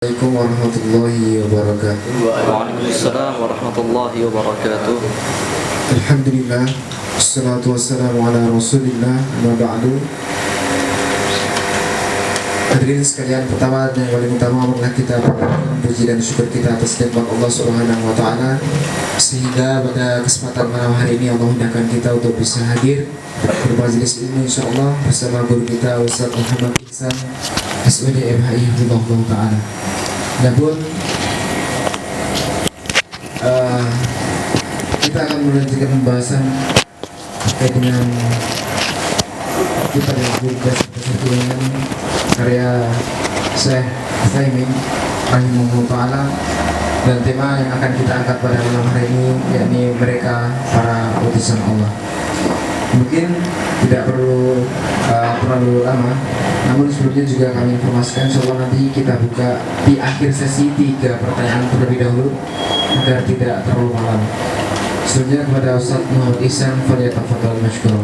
Assalamualaikum warahmatullahi wabarakatuh. Waalaikumsalam warahmatullahi wabarakatuh. Alhamdulillah, wassalatu wassalamu ala rasulillah, amma ba'du. Hadirin sekalian, pertama dan yang paling utama marilah kita panjatkan puji dan syukur kita atas nikmat Allah Subhanahu wa taala, sehingga pada kesempatan malam hari ini Allah mudahkan kita untuk bisa hadir bermajlis ilmu insyaallah bersama guru kita Ustaz Muhammad Ihsan SUD MHI Hafizahullah taala. Adapun kita akan melanjutkan pembahasan terkait dengan kita yang berkaitan karya Syekh Utsaimin rahimahullah taala, dan tema yang akan kita angkat pada malam hari ini yakni mereka para utusan Allah. Mungkin tidak perlu terlalu lama, namun sebelumnya juga kami informasikan insyaallah nanti kita buka di akhir sesi 3 pertanyaan terlebih dahulu agar tidak terlalu malam. Selanjutnya kepada Ustaz Muhammad Ihsan, falyatafadhal mashkura.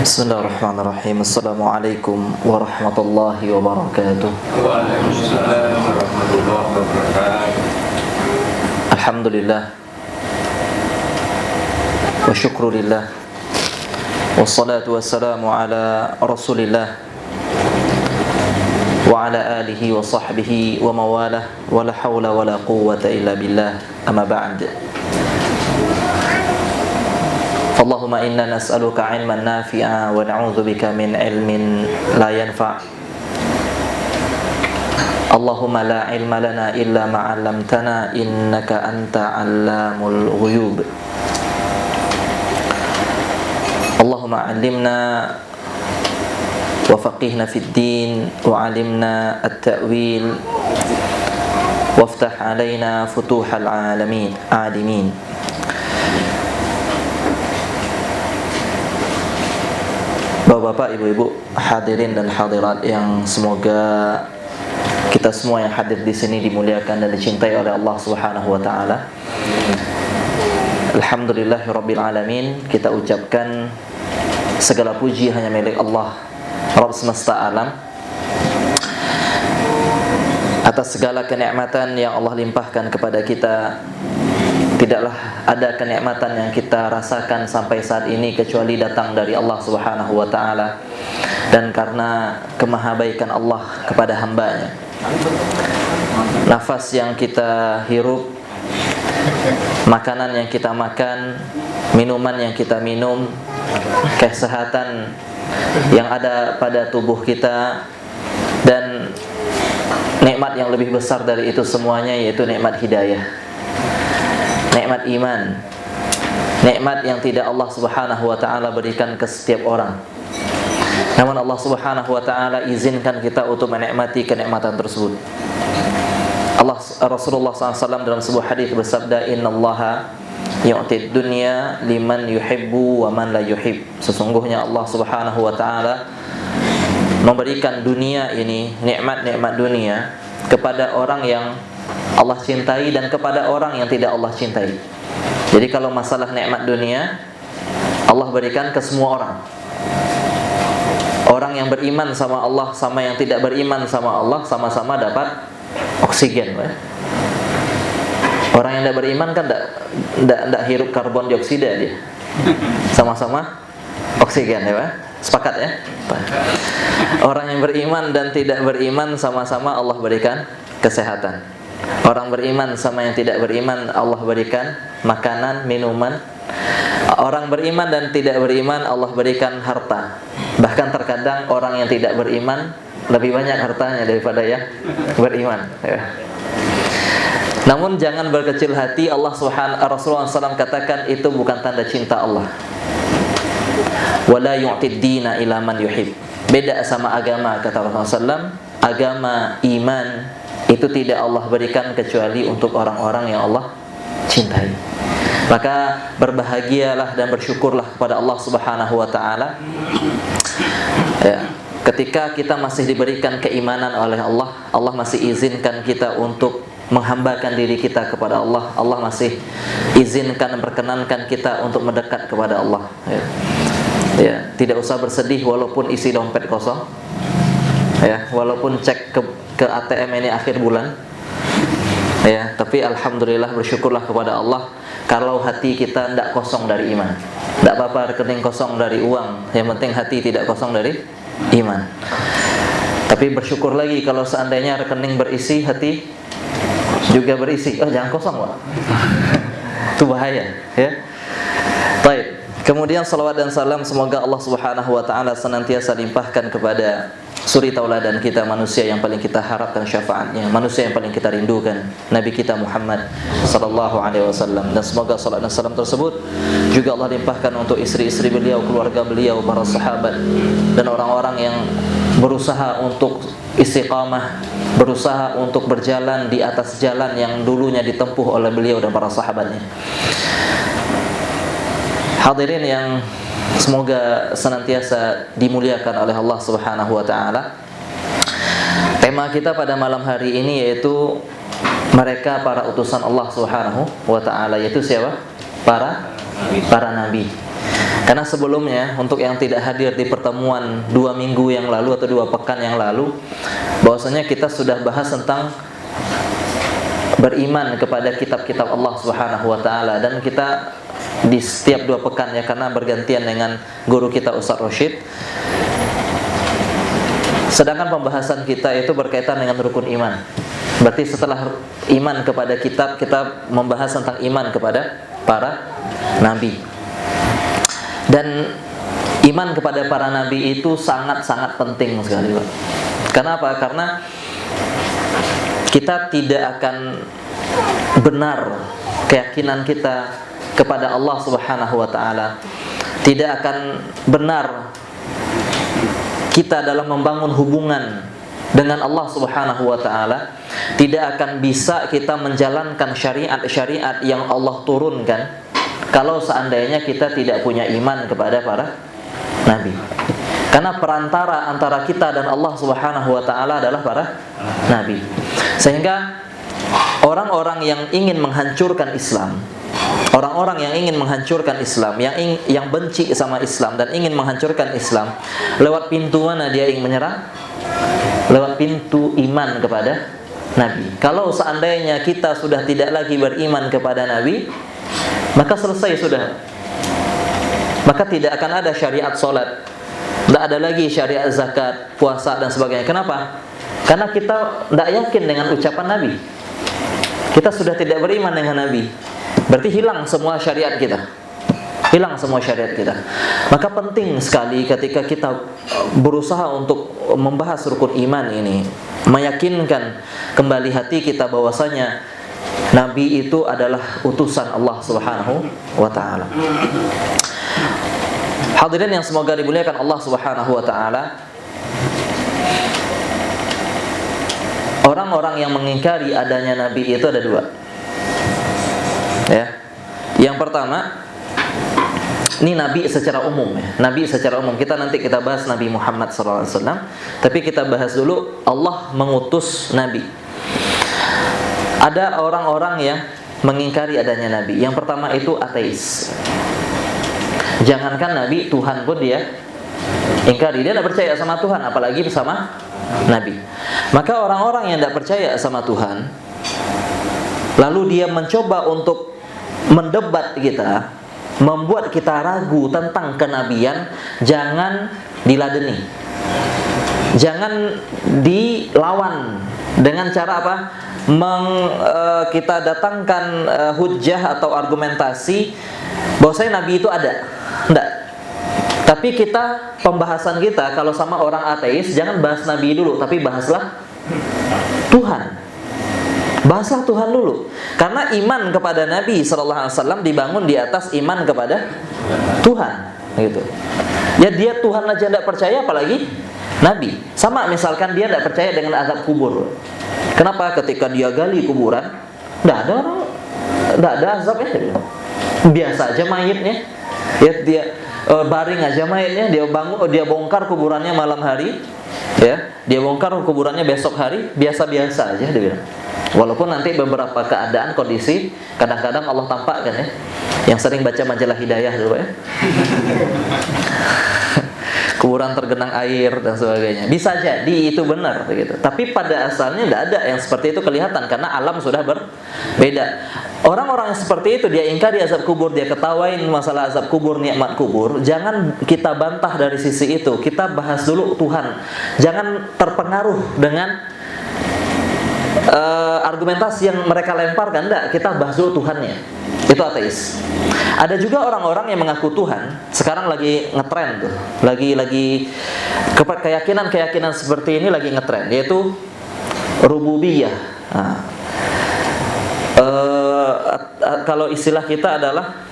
Bismillahirrahmanirrahim. Assalamualaikum warahmatullahi wabarakatuh. Waalaikumsalam warahmatullahi wabarakatuh. Alhamdulillah wa syukru lillah, wassalatu wassalamu ala rasulillah wa ala alihi wa sahbihi wa mawalah, wa la hawla wa la quwwata illa billah, amma ba'd. Allahumma inna nas'aluka ilman nafi'a wa na'udzu bika min ilmin la yanfa'. Allahumma la ilma lana illa ma 'allamtana innaka anta 'allamul ghuyub. Allahumma 'allimna wa faqihna fid din wa 'allimna at-ta'wil waftah 'alaina futuhal 'alamin. Bapak-bapak, ibu-ibu, hadirin dan hadirat yang semoga kita semua yang hadir di sini dimuliakan dan dicintai oleh Allah Subhanahu wa taala. Alhamdulillahirabbil alamin. Kita ucapkan segala puji hanya milik Allah, Rabb semesta alam, atas segala kenikmatan yang Allah limpahkan kepada kita. Tidaklah ada kenikmatan yang kita rasakan sampai saat ini kecuali datang dari Allah Subhanahu wa taala, dan karena kemahabaikan Allah kepada hambanya. Nafas yang kita hirup, makanan yang kita makan, minuman yang kita minum, kesehatan yang ada pada tubuh kita, dan nikmat yang lebih besar dari itu semuanya yaitu nikmat hidayah, nikmat iman, nikmat yang tidak Allah Subhanahu wa taala berikan ke setiap orang. Namun Allah Subhanahu wa taala izinkan kita untuk menikmati kenikmatan tersebut. Rasulullah SAW dalam sebuah hadis bersabda, "Innallaha yu'tid dunya liman yuhibbu wa man la yuhib." Sesungguhnya Allah Subhanahu wa taala memberikan dunia ini, nikmat-nikmat dunia, kepada orang yang Allah cintai dan kepada orang yang tidak Allah cintai. Jadi kalau masalah nikmat dunia, Allah berikan ke semua orang. Orang yang beriman sama Allah sama yang tidak beriman sama Allah sama-sama dapat oksigen. Orang yang tidak beriman kan tidak hirup karbon dioksida dia. Sama-sama oksigen, ya Pak? Sepakat ya? Orang yang beriman dan tidak beriman sama-sama Allah berikan kesehatan. Orang beriman sama yang tidak beriman Allah berikan makanan, minuman. Orang beriman dan tidak beriman Allah berikan harta. Bahkan terkadang orang yang tidak beriman lebih banyak hartanya daripada yang beriman, ya. Namun jangan berkecil hati. Rasulullah SAW katakan itu bukan tanda cinta Allah. Wala yu'tid dina ila man yuhib. Beda sama agama, kata Rasulullah SAW. Agama, iman itu tidak Allah berikan kecuali untuk orang-orang yang Allah cintai. Maka berbahagialah dan bersyukurlah kepada Allah Subhanahu wa taala, ya, ketika kita masih diberikan keimanan oleh Allah. Allah masih izinkan kita untuk menghambakan diri kita kepada Allah. Allah masih izinkan dan perkenankan kita untuk mendekat kepada Allah, ya. Ya, tidak usah bersedih walaupun isi dompet kosong. ya, walaupun cek ke ATM ini akhir bulan. Ya, tapi alhamdulillah bersyukurlah kepada Allah kalau hati kita tidak kosong dari iman. Tidak apa-apa rekening kosong dari uang, yang penting hati tidak kosong dari iman. Tapi bersyukur lagi kalau seandainya rekening berisi, hati juga berisi. Oh, jangan kosong, Pak. Itu bahaya, ya. Baik. Kemudian salawat dan salam semoga Allah Subhanahu wa taala senantiasa limpahkan kepada suri tauladan kita, manusia yang paling kita harapkan syafaatnya, manusia yang paling kita rindukan, Nabi kita Muhammad sallallahu alaihi wasallam. Dan semoga salat dan salam tersebut juga Allah limpahkan untuk istri-istri beliau, keluarga beliau, para sahabat dan orang-orang yang berusaha untuk istiqamah, berusaha untuk berjalan di atas jalan yang dulunya ditempuh oleh beliau dan para sahabatnya. Hadirin yang semoga senantiasa dimuliakan oleh Allah Subhanahu wa taala. Tema kita pada malam hari ini yaitu mereka para utusan Allah Subhanahu wa taala, yaitu siapa? Para nabi. Karena sebelumnya untuk yang tidak hadir di pertemuan 2 minggu yang lalu atau 2 pekan yang lalu, bahwasanya kita sudah bahas tentang beriman kepada kitab-kitab Allah Subhanahu wa taala, dan kita di setiap 2 pekan, ya, karena bergantian dengan guru kita Ustaz Rashid. Sedangkan pembahasan kita itu berkaitan dengan rukun iman. Berarti setelah iman kepada kitab, kita membahas tentang iman kepada para nabi. Dan iman kepada para nabi itu sangat-sangat penting sekali, Pak. Kenapa? Karena kita tidak akan benar keyakinan kita kepada Allah Subhanahu wa taala, tidak akan benar kita dalam membangun hubungan dengan Allah Subhanahu wa taala, tidak akan bisa kita menjalankan syariat-syariat yang Allah turunkan kalau seandainya kita tidak punya iman kepada para nabi. Karena perantara antara kita dan Allah Subhanahu wa taala adalah para nabi. Sehingga orang-orang yang ingin menghancurkan Islam, orang-orang yang ingin menghancurkan Islam, yang benci sama Islam dan ingin menghancurkan Islam, lewat pintu mana dia ingin menyerang? Lewat pintu iman kepada Nabi. Kalau seandainya kita sudah tidak lagi beriman kepada Nabi, maka selesai sudah. Maka tidak akan ada syariat solat, tidak ada lagi syariat zakat, puasa dan sebagainya. Kenapa? Karena kita tidak yakin dengan ucapan Nabi. Kita sudah tidak beriman dengan Nabi. Berarti hilang semua syariat kita. Hilang semua syariat kita. Maka penting sekali ketika kita berusaha untuk membahas rukun iman ini, meyakinkan kembali hati kita bahwasanya Nabi itu adalah utusan Allah Subhanahu wa taala. Hadirin yang semoga dimuliakan Allah Subhanahu wa taala, orang-orang yang mengingkari adanya Nabi itu ada 2. Ya. Yang pertama, ini Nabi secara umum, ya. Nabi secara umum. Kita bahas Nabi Muhammad SAW, tapi kita bahas dulu Allah mengutus Nabi. Ada orang-orang yang mengingkari adanya Nabi. Yang pertama itu ateis. Jangankan Nabi, Tuhan pun dia ingkari. Dia tidak percaya sama Tuhan, apalagi sama Nabi. Maka orang-orang yang tidak percaya sama Tuhan, lalu dia mencoba untuk mendebat kita, membuat kita ragu tentang kenabian, jangan diladeni. Jangan dilawan dengan cara apa? Kita datangkan hujjah atau argumentasi bahwasanya Nabi itu ada. Enggak. Tapi pembahasan kita kalau sama orang ateis, jangan bahas Nabi dulu, tapi bahaslah Tuhan. Bahaslah Tuhan dulu. Karena iman kepada Nabi sallallahu alaihi wasallam dibangun di atas iman kepada Tuhan, gitu. Ya, dia Tuhan aja tidak percaya, apalagi Nabi. Sama misalkan dia tidak percaya dengan azab kubur. Kenapa? Ketika dia gali kuburan, tidak ada azabnya. Biasa aja mayitnya. Ya, dia baring aja mayitnya, dia bongkar kuburannya malam hari, ya. Dia bongkar kuburannya besok hari, biasa-biasa aja dia bilang. Walaupun nanti beberapa keadaan, kondisi, kadang-kadang Allah tampakkan, ya. Yang sering baca majalah Hidayah dulu, ya. kuburan tergenang air dan sebagainya. Bisa jadi itu benar begitu. Tapi pada asalnya tidak ada yang seperti itu kelihatan karena alam sudah berbeda. Orang-orang yang seperti itu dia ingkari azab kubur, dia ketawain masalah azab kubur, nikmat kubur. Jangan kita bantah dari sisi itu. Kita bahas dulu Tuhan. Jangan terpengaruh dengan argumentasi yang mereka lemparkan. Enggak, kita bahas dulu Tuhannya. Itu ateis. Ada juga orang-orang yang mengaku Tuhan. Sekarang lagi ngetren tuh. Lagi keyakinan seperti ini lagi ngetren, yaitu rububiyah. Nah, kalau istilah kita adalah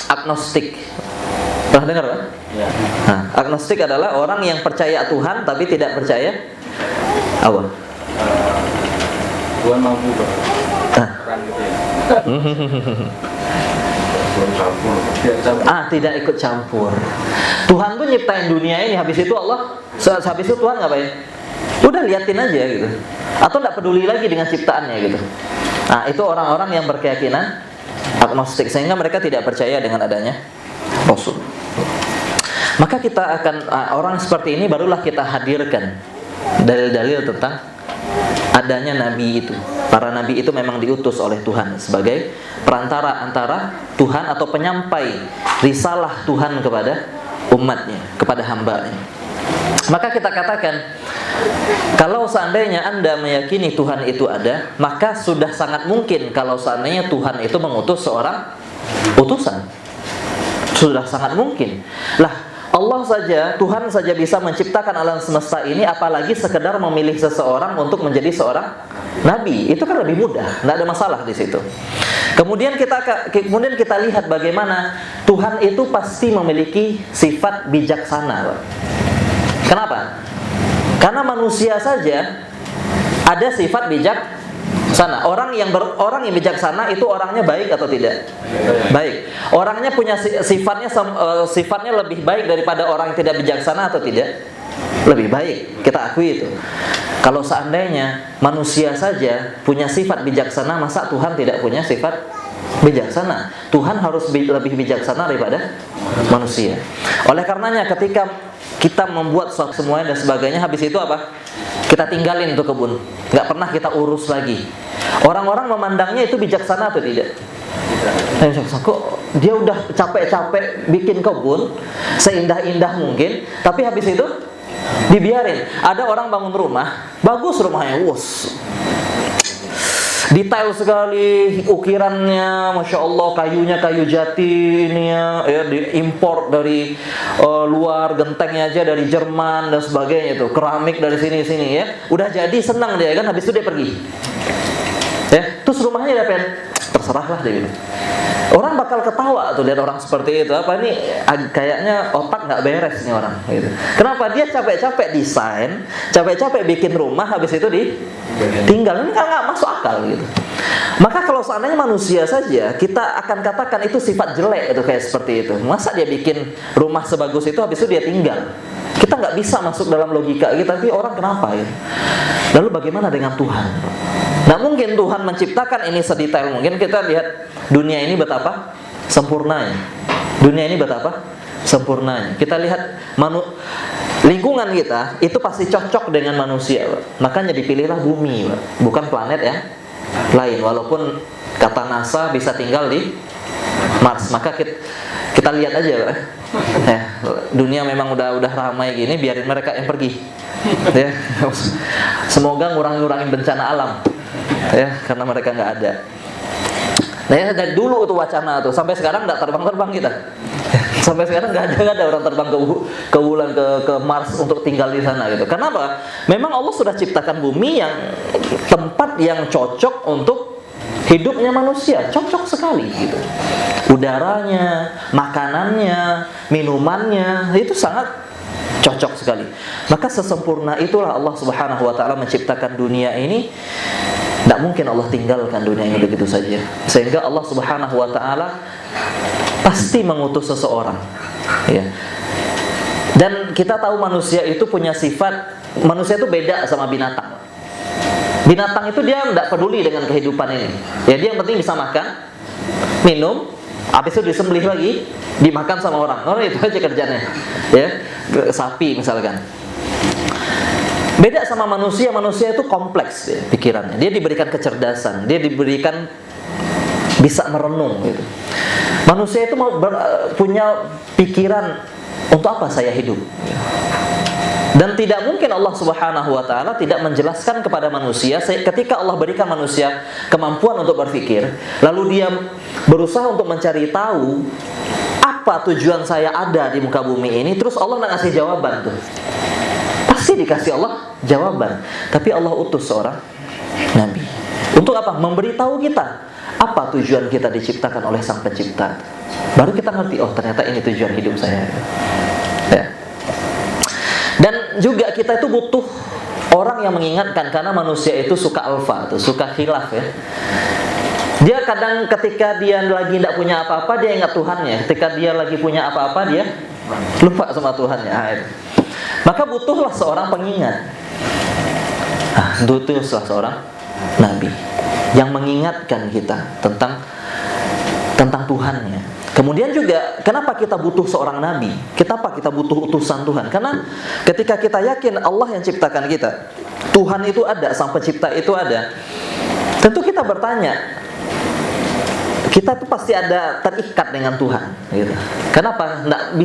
agnostik. Pernah dengar kan? Ya. Nah, agnostik adalah orang yang percaya Tuhan tapi tidak percaya apa? Tuhan mampu Ah. kan gitu ya. Tuhan campur. Tidak ikut campur. Tuhan tuh nyiptain dunia ini, habis itu habis itu Tuhan ngapain? Udah liatin aja gitu. Atau tidak peduli lagi dengan ciptaannya gitu. Nah, itu orang-orang yang berkeyakinan agnostik, sehingga mereka tidak percaya dengan adanya Rasul. Maka kita akan orang seperti ini barulah kita hadirkan dalil-dalil tentang adanya nabi itu. Para nabi itu memang diutus oleh Tuhan sebagai perantara antara Tuhan atau penyampai risalah Tuhan kepada umatnya, kepada hambanya. Maka kita katakan, kalau seandainya Anda meyakini Tuhan itu ada, maka sudah sangat mungkin kalau seandainya Tuhan itu mengutus seorang utusan. Sudah sangat mungkin. Lah, Allah saja, Tuhan saja bisa menciptakan alam semesta ini, apalagi sekedar memilih seseorang untuk menjadi seorang nabi. Itu kan lebih mudah, tidak ada masalah di situ. Kemudian kita lihat bagaimana Tuhan itu pasti memiliki sifat bijaksana. Kenapa? Karena manusia saja ada sifat bijaksana. Orang yang bijaksana itu orangnya baik atau tidak? Baik. Orangnya punya sifatnya lebih baik daripada orang yang tidak bijaksana atau tidak? Lebih baik. Kita akui itu. Kalau seandainya manusia saja punya sifat bijaksana, masa Tuhan tidak punya sifat bijaksana? Tuhan harus lebih bijaksana daripada manusia. Oleh karenanya ketika kita membuat semuanya dan sebagainya, habis itu apa? Kita tinggalin tuh kebun, nggak pernah kita urus lagi. Orang-orang memandangnya itu bijaksana atau tidak? Kok dia udah capek-capek bikin kebun seindah-indah mungkin, tapi habis itu dibiarin. Ada orang bangun rumah, bagus rumahnya, detail sekali ukirannya, masya Allah, kayunya kayu jati ini ya diimpor dari luar, gentengnya aja dari Jerman dan sebagainya itu, keramik dari sini ya, udah jadi, senang dia kan, habis itu dia pergi, ya, terus rumahnya dia pengen, terserahlah dia gitu. Orang bakal ketawa tuh lihat orang seperti itu. Apa ini kayaknya otak nggak beres nih orang gitu. Kenapa? Dia capek-capek desain, capek-capek bikin rumah, habis itu ditinggal. Ini kan nggak masuk akal gitu. Maka kalau seandainya manusia saja, kita akan katakan itu sifat jelek itu, kayak seperti itu. Masa dia bikin rumah sebagus itu, habis itu dia tinggal? Kita nggak bisa masuk dalam logika gitu. Tapi orang kenapa gitu? Lalu bagaimana dengan Tuhan? Nah, mungkin Tuhan menciptakan ini sedetail mungkin. Kita lihat dunia ini betapa sempurnanya. Dunia ini betapa sempurnanya. Kita lihat lingkungan kita itu pasti cocok dengan manusia, Pak. Makanya dipilihlah bumi, Pak. Bukan planet yang lain. Walaupun kata NASA bisa tinggal di Mars. Maka kita lihat aja, Pak. Dunia memang udah ramai gini, biarin mereka yang pergi. Ya. Semoga ngurangin bencana alam. Ya, karena mereka nggak ada. Nah, ya, dari dulu tuh wacana tuh, sampai sekarang nggak terbang kita. Sampai sekarang nggak ada orang terbang ke bulan, ke Mars untuk tinggal di sana gitu. Kenapa? Memang Allah sudah ciptakan bumi yang tempat yang cocok untuk hidupnya manusia, cocok sekali gitu. Udaranya, makanannya, minumannya itu sangat cocok sekali. Maka sesempurna itulah Allah Subhanahu wa taala menciptakan dunia ini. Tidak mungkin Allah tinggalkan dunia ini begitu saja. Sehingga Allah Subhanahu wa taala pasti mengutus seseorang. Ya. Dan kita tahu manusia itu punya sifat, manusia itu beda sama binatang. Binatang itu dia tidak peduli dengan kehidupan ini. Ya, dia yang penting bisa makan, minum, habis itu disembelih lagi, dimakan sama orang. Oh, itu aja kerjanya. Ya. sapi misalkan. Beda sama manusia itu kompleks ya, pikirannya. Dia diberikan kecerdasan, dia diberikan bisa merenung gitu. Manusia itu punya pikiran, untuk apa saya hidup? Dan tidak mungkin Allah Subhanahu wa taala tidak menjelaskan kepada manusia ketika Allah berikan manusia kemampuan untuk berpikir, lalu dia berusaha untuk mencari tahu apa tujuan saya ada di muka bumi ini, terus Allah nggak ngasih jawaban tuh. Pasti dikasih Allah jawaban. Tapi Allah utus seorang nabi. Untuk apa? Memberitahu kita apa tujuan kita diciptakan oleh Sang Pencipta. Baru kita ngerti, oh ternyata ini tujuan hidup saya. Ya. Dan juga kita itu butuh orang yang mengingatkan, karena manusia itu suka alfa, tuh, suka khilaf ya. Dia kadang ketika dia lagi tidak punya apa-apa dia ingat Tuhannya, ketika dia lagi punya apa-apa dia lupa sama Tuhannya. Maka butuhlah seorang pengingat. Butuhlah seorang nabi yang mengingatkan kita tentang Tuhannya. Kemudian juga kenapa kita butuh seorang nabi? Kenapa kita butuh utusan Tuhan? Karena ketika kita yakin Allah yang ciptakan kita, Tuhan itu ada, Sang Pencipta itu ada, tentu kita bertanya, kita tuh pasti ada terikat dengan Tuhan gitu. Kenapa? Tidak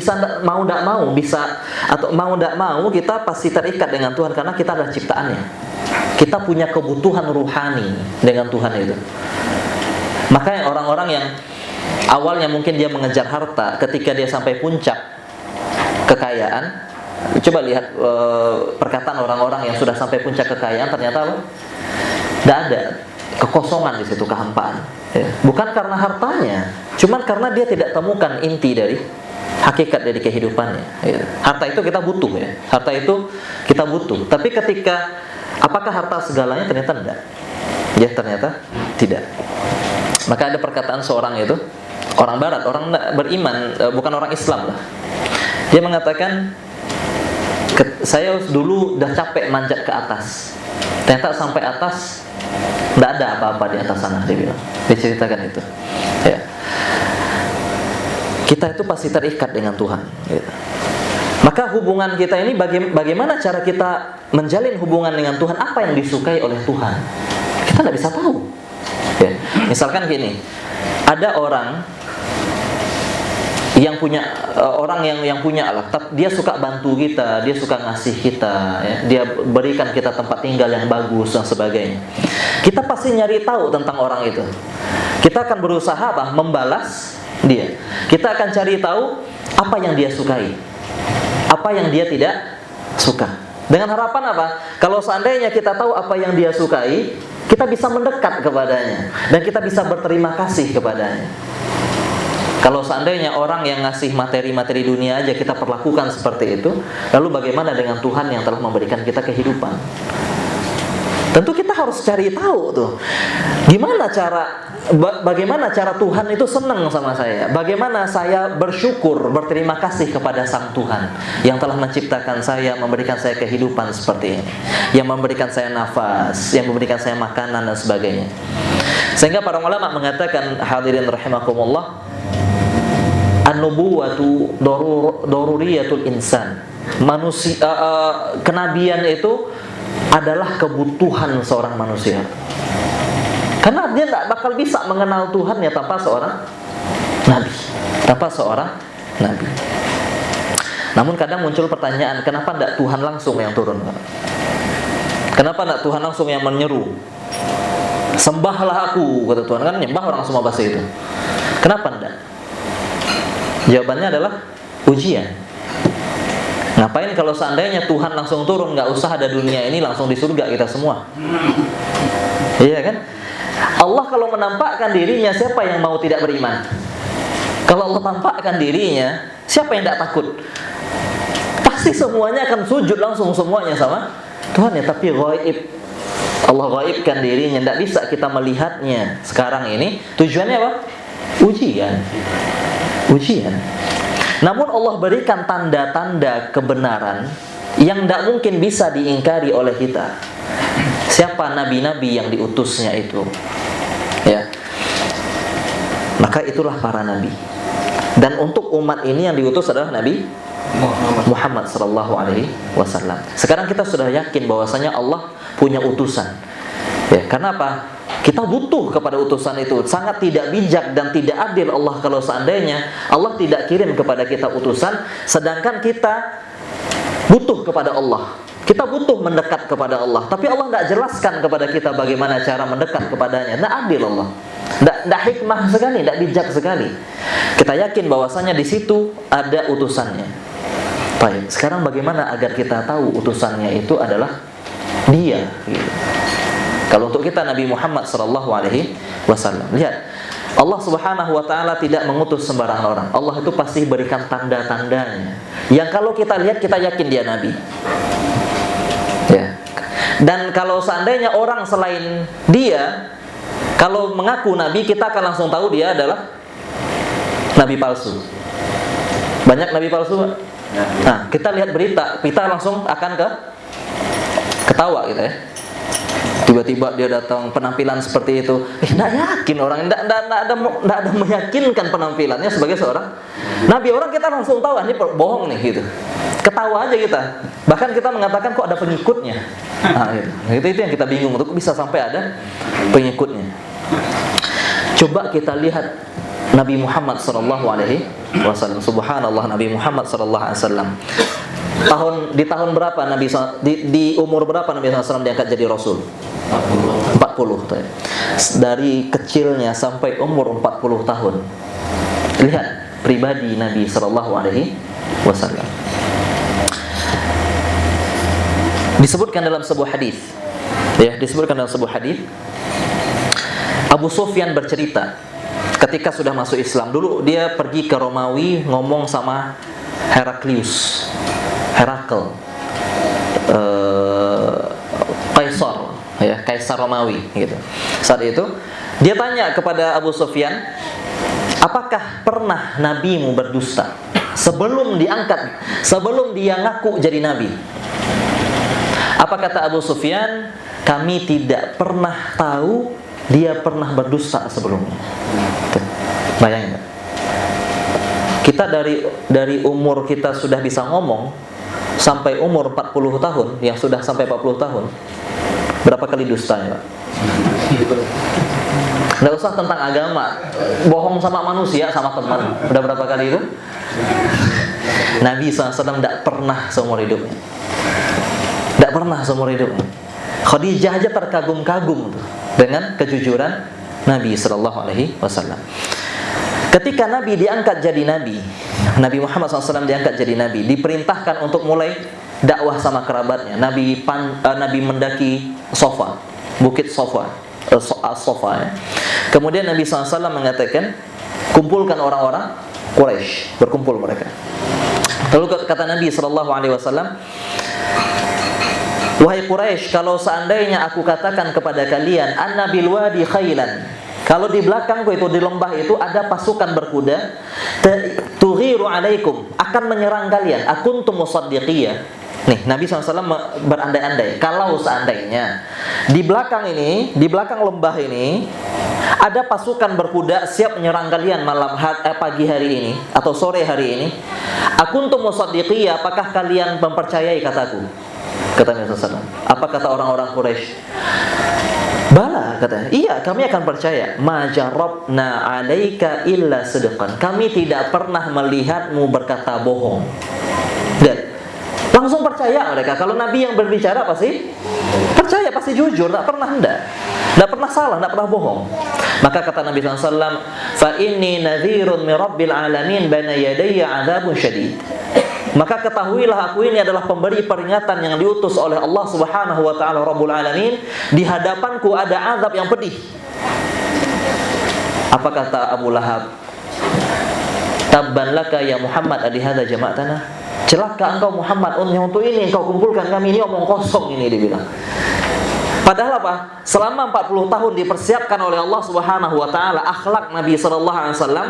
mau kita pasti terikat dengan Tuhan, karena kita adalah ciptaannya. Kita punya kebutuhan ruhani dengan Tuhan itu. Maka orang-orang yang awalnya mungkin dia mengejar harta, ketika dia sampai puncak kekayaan, coba lihat perkataan orang-orang yang sudah sampai puncak kekayaan, ternyata tidak ada, kekosongan di situ, kehampaan. Ya. Bukan karena hartanya, cuman karena dia tidak temukan inti dari hakikat dari kehidupannya. Ya. Harta itu kita butuh ya, harta itu kita butuh. Tapi ketika apakah harta segalanya? Ternyata tidak. Ya, ternyata tidak. Maka ada perkataan seorang itu, orang Barat, orang beriman, bukan orang Islam lah. Dia mengatakan, saya dulu udah capek manjat ke atas. Ternyata sampai atas tidak ada apa-apa di atas sana, dia bilang. Dia ceritakan itu. Ya. Kita itu pasti terikat dengan Tuhan. Gitu. Maka hubungan kita ini, bagaimana cara kita menjalin hubungan dengan Tuhan? Apa yang disukai oleh Tuhan? Kita tidak bisa tahu. Ya. Misalkan gini, ada orang yang punya yang punya alat, dia suka bantu kita, dia suka ngasih kita, ya. Dia berikan kita tempat tinggal yang bagus dan sebagainya. Kita pasti nyari tahu tentang orang itu. Kita akan berusaha membalas dia. Kita akan cari tahu apa yang dia sukai, apa yang dia tidak suka. Dengan harapan apa? Kalau seandainya kita tahu apa yang dia sukai, kita bisa mendekat kepadanya dan kita bisa berterima kasih kepadanya. Kalau seandainya orang yang ngasih materi-materi dunia aja kita perlakukan seperti itu, lalu bagaimana dengan Tuhan yang telah memberikan kita kehidupan? Tentu kita harus cari tahu tuh, bagaimana cara Tuhan itu senang sama saya, bagaimana saya bersyukur, berterima kasih kepada Sang Tuhan yang telah menciptakan saya, memberikan saya kehidupan seperti ini, yang memberikan saya nafas, yang memberikan saya makanan dan sebagainya. Sehingga para ulama mengatakan, hadirin rahimakumullah, an-nubuwatu daruriyatul insan. Manusia, kenabian itu adalah kebutuhan seorang manusia. Karena dia tidak bakal bisa mengenal Tuhan ya tanpa seorang nabi. Namun kadang muncul pertanyaan, kenapa tidak Tuhan langsung yang turun? Kenapa tidak Tuhan langsung yang menyeru? Sembahlah aku, kata Tuhan. Kan nyembah orang semua bahasa itu. Kenapa tidak? Jawabannya adalah ujian. Ngapain kalau seandainya Tuhan langsung turun, nggak usah ada dunia ini, langsung di surga kita semua. Iya kan? Allah kalau menampakkan dirinya, siapa yang mau tidak beriman? Kalau Allah tampakkan dirinya, siapa yang tidak takut? Pasti semuanya akan sujud langsung semuanya sama Tuhan ya. Tapi ghaib, Allah ghaibkan dirinya, tidak bisa kita melihatnya sekarang ini. Tujuannya apa? Ujian. Namun Allah berikan tanda-tanda kebenaran yang tidak mungkin bisa diingkari oleh kita. Siapa nabi-nabi yang diutusnya itu? Ya. Maka itulah para nabi. Dan untuk umat ini yang diutus adalah Nabi Muhammad sallallahu alaihi wasallam. Sekarang kita sudah yakin bahwasanya Allah punya utusan. Ya, karena apa? Kita butuh kepada utusan itu. Sangat tidak bijak dan tidak adil Allah kalau seandainya Allah tidak kirim kepada kita utusan, sedangkan kita butuh kepada Allah. Kita butuh mendekat kepada Allah, tapi Allah tidak jelaskan kepada kita bagaimana cara mendekat kepadanya. Tidak adil Allah. Tidak hikmah sekali, tidak bijak sekali. Kita yakin bahwasanya di situ ada utusannya. Baik, sekarang bagaimana agar kita tahu utusannya itu adalah Dia? Gitu. Kalau untuk kita Nabi Muhammad sallallahu alaihi wasallam, lihat, Allah Subhanahu wa taala tidak mengutus sembarang orang. Allah itu pasti berikan tanda-tandanya. Yang kalau kita lihat kita yakin dia nabi. Ya. Dan kalau seandainya orang selain dia kalau mengaku nabi, kita akan langsung tahu dia adalah nabi palsu. Banyak nabi palsu. Nah, kita lihat berita, kita langsung akan ketawa gitu ya. Tiba-tiba dia datang penampilan seperti itu, tidak yakin orang, tidak ada meyakinkan penampilannya sebagai seorang nabi. Orang kita langsung tahu ini bohong nih gitu, ketawa aja kita. Bahkan kita mengatakan kok ada pengikutnya. Nah, gitu. Itu yang kita bingung, untuk bisa sampai ada pengikutnya. Coba kita lihat Nabi Muhammad SAW. Subhanallah, Nabi Muhammad SAW. Di tahun berapa Nabi di umur berapa Nabi SAW diangkat jadi Rasul? 40. Dari kecilnya sampai umur 40 tahun. Lihat pribadi Nabi SAW. Disebutkan dalam sebuah hadis. Ya, disebutkan dalam sebuah hadis. Abu Sufyan bercerita ketika sudah masuk Islam. Dulu dia pergi ke Romawi ngomong sama Heraklius. Herakl, Kaisar, ya, Kaisar Romawi, gitu. Saat itu dia tanya kepada Abu Sufyan, apakah pernah nabimu berdusta sebelum diangkat, sebelum dia ngaku jadi nabi? Apa kata Abu Sufyan? Kami tidak pernah tahu dia pernah berdusta sebelumnya. Bayangin, kita dari umur kita sudah bisa ngomong sampai umur 40 tahun, yang sudah sampai 40 tahun, berapa kali dustanya, Pak? Nggak usah tentang agama, bohong sama manusia, sama teman, udah berapa kali itu? Nabi SAW tidak pernah seumur hidupnya, tidak pernah seumur hidupnya. Khadijah aja terkagum-kagum dengan kejujuran Nabi SAW. Ketika Nabi diangkat jadi Nabi, Nabi Muhammad SAW diangkat jadi Nabi, diperintahkan untuk mulai dakwah sama kerabatnya. Nabi mendaki Sofa, Bukit Sofa, ya. Kemudian Nabi SAW mengatakan, kumpulkan orang-orang Quraisy, berkumpul mereka. Lalu kata Nabi SAW, wahai Quraisy, kalau seandainya aku katakan kepada kalian, anna bil wadi khailan, kalau di belakangku itu, di lembah itu ada pasukan berkuda, tughiru alaikum, akan menyerang kalian, akuntum musaddiqiyah. Nih, Nabi SAW berandai-andai, kalau seandainya di belakang ini, di belakang lembah ini ada pasukan berkuda siap menyerang kalian pagi hari ini atau sore hari ini, akuntum musaddiqiyah, apakah kalian mempercayai kataku? Kata Nabi SAW. Apa kata orang-orang Quraisy? Bala, katanya, iya, kami akan percaya. Ma jarabna alaika illa sidqan, kami tidak pernah melihatmu berkata bohong. Dan langsung percaya mereka. Kalau Nabi yang berbicara pasti percaya, pasti jujur, tak pernah tidak pernah salah, tidak pernah bohong. Maka kata Nabi SAW, fa inni nadhirun min rabbil alamin baina yadayya adzabun syadid. Maka ketahuilah aku ini adalah pemberi peringatan yang diutus oleh Allah Subhanahu wa taala Rabbul Alamin. Di hadapanku ada azab yang pedih. Apa kata Abu Lahab? Tabban laka ya Muhammad adi hadza jama'tana. Celaka engkau Muhammad, untuk ini engkau kumpulkan kami, ini omong kosong ini, dibilang. Padahal apa? Selama 40 tahun dipersiapkan oleh Allah Subhanahu wa taala akhlak Nabi sallallahu alaihi wasallam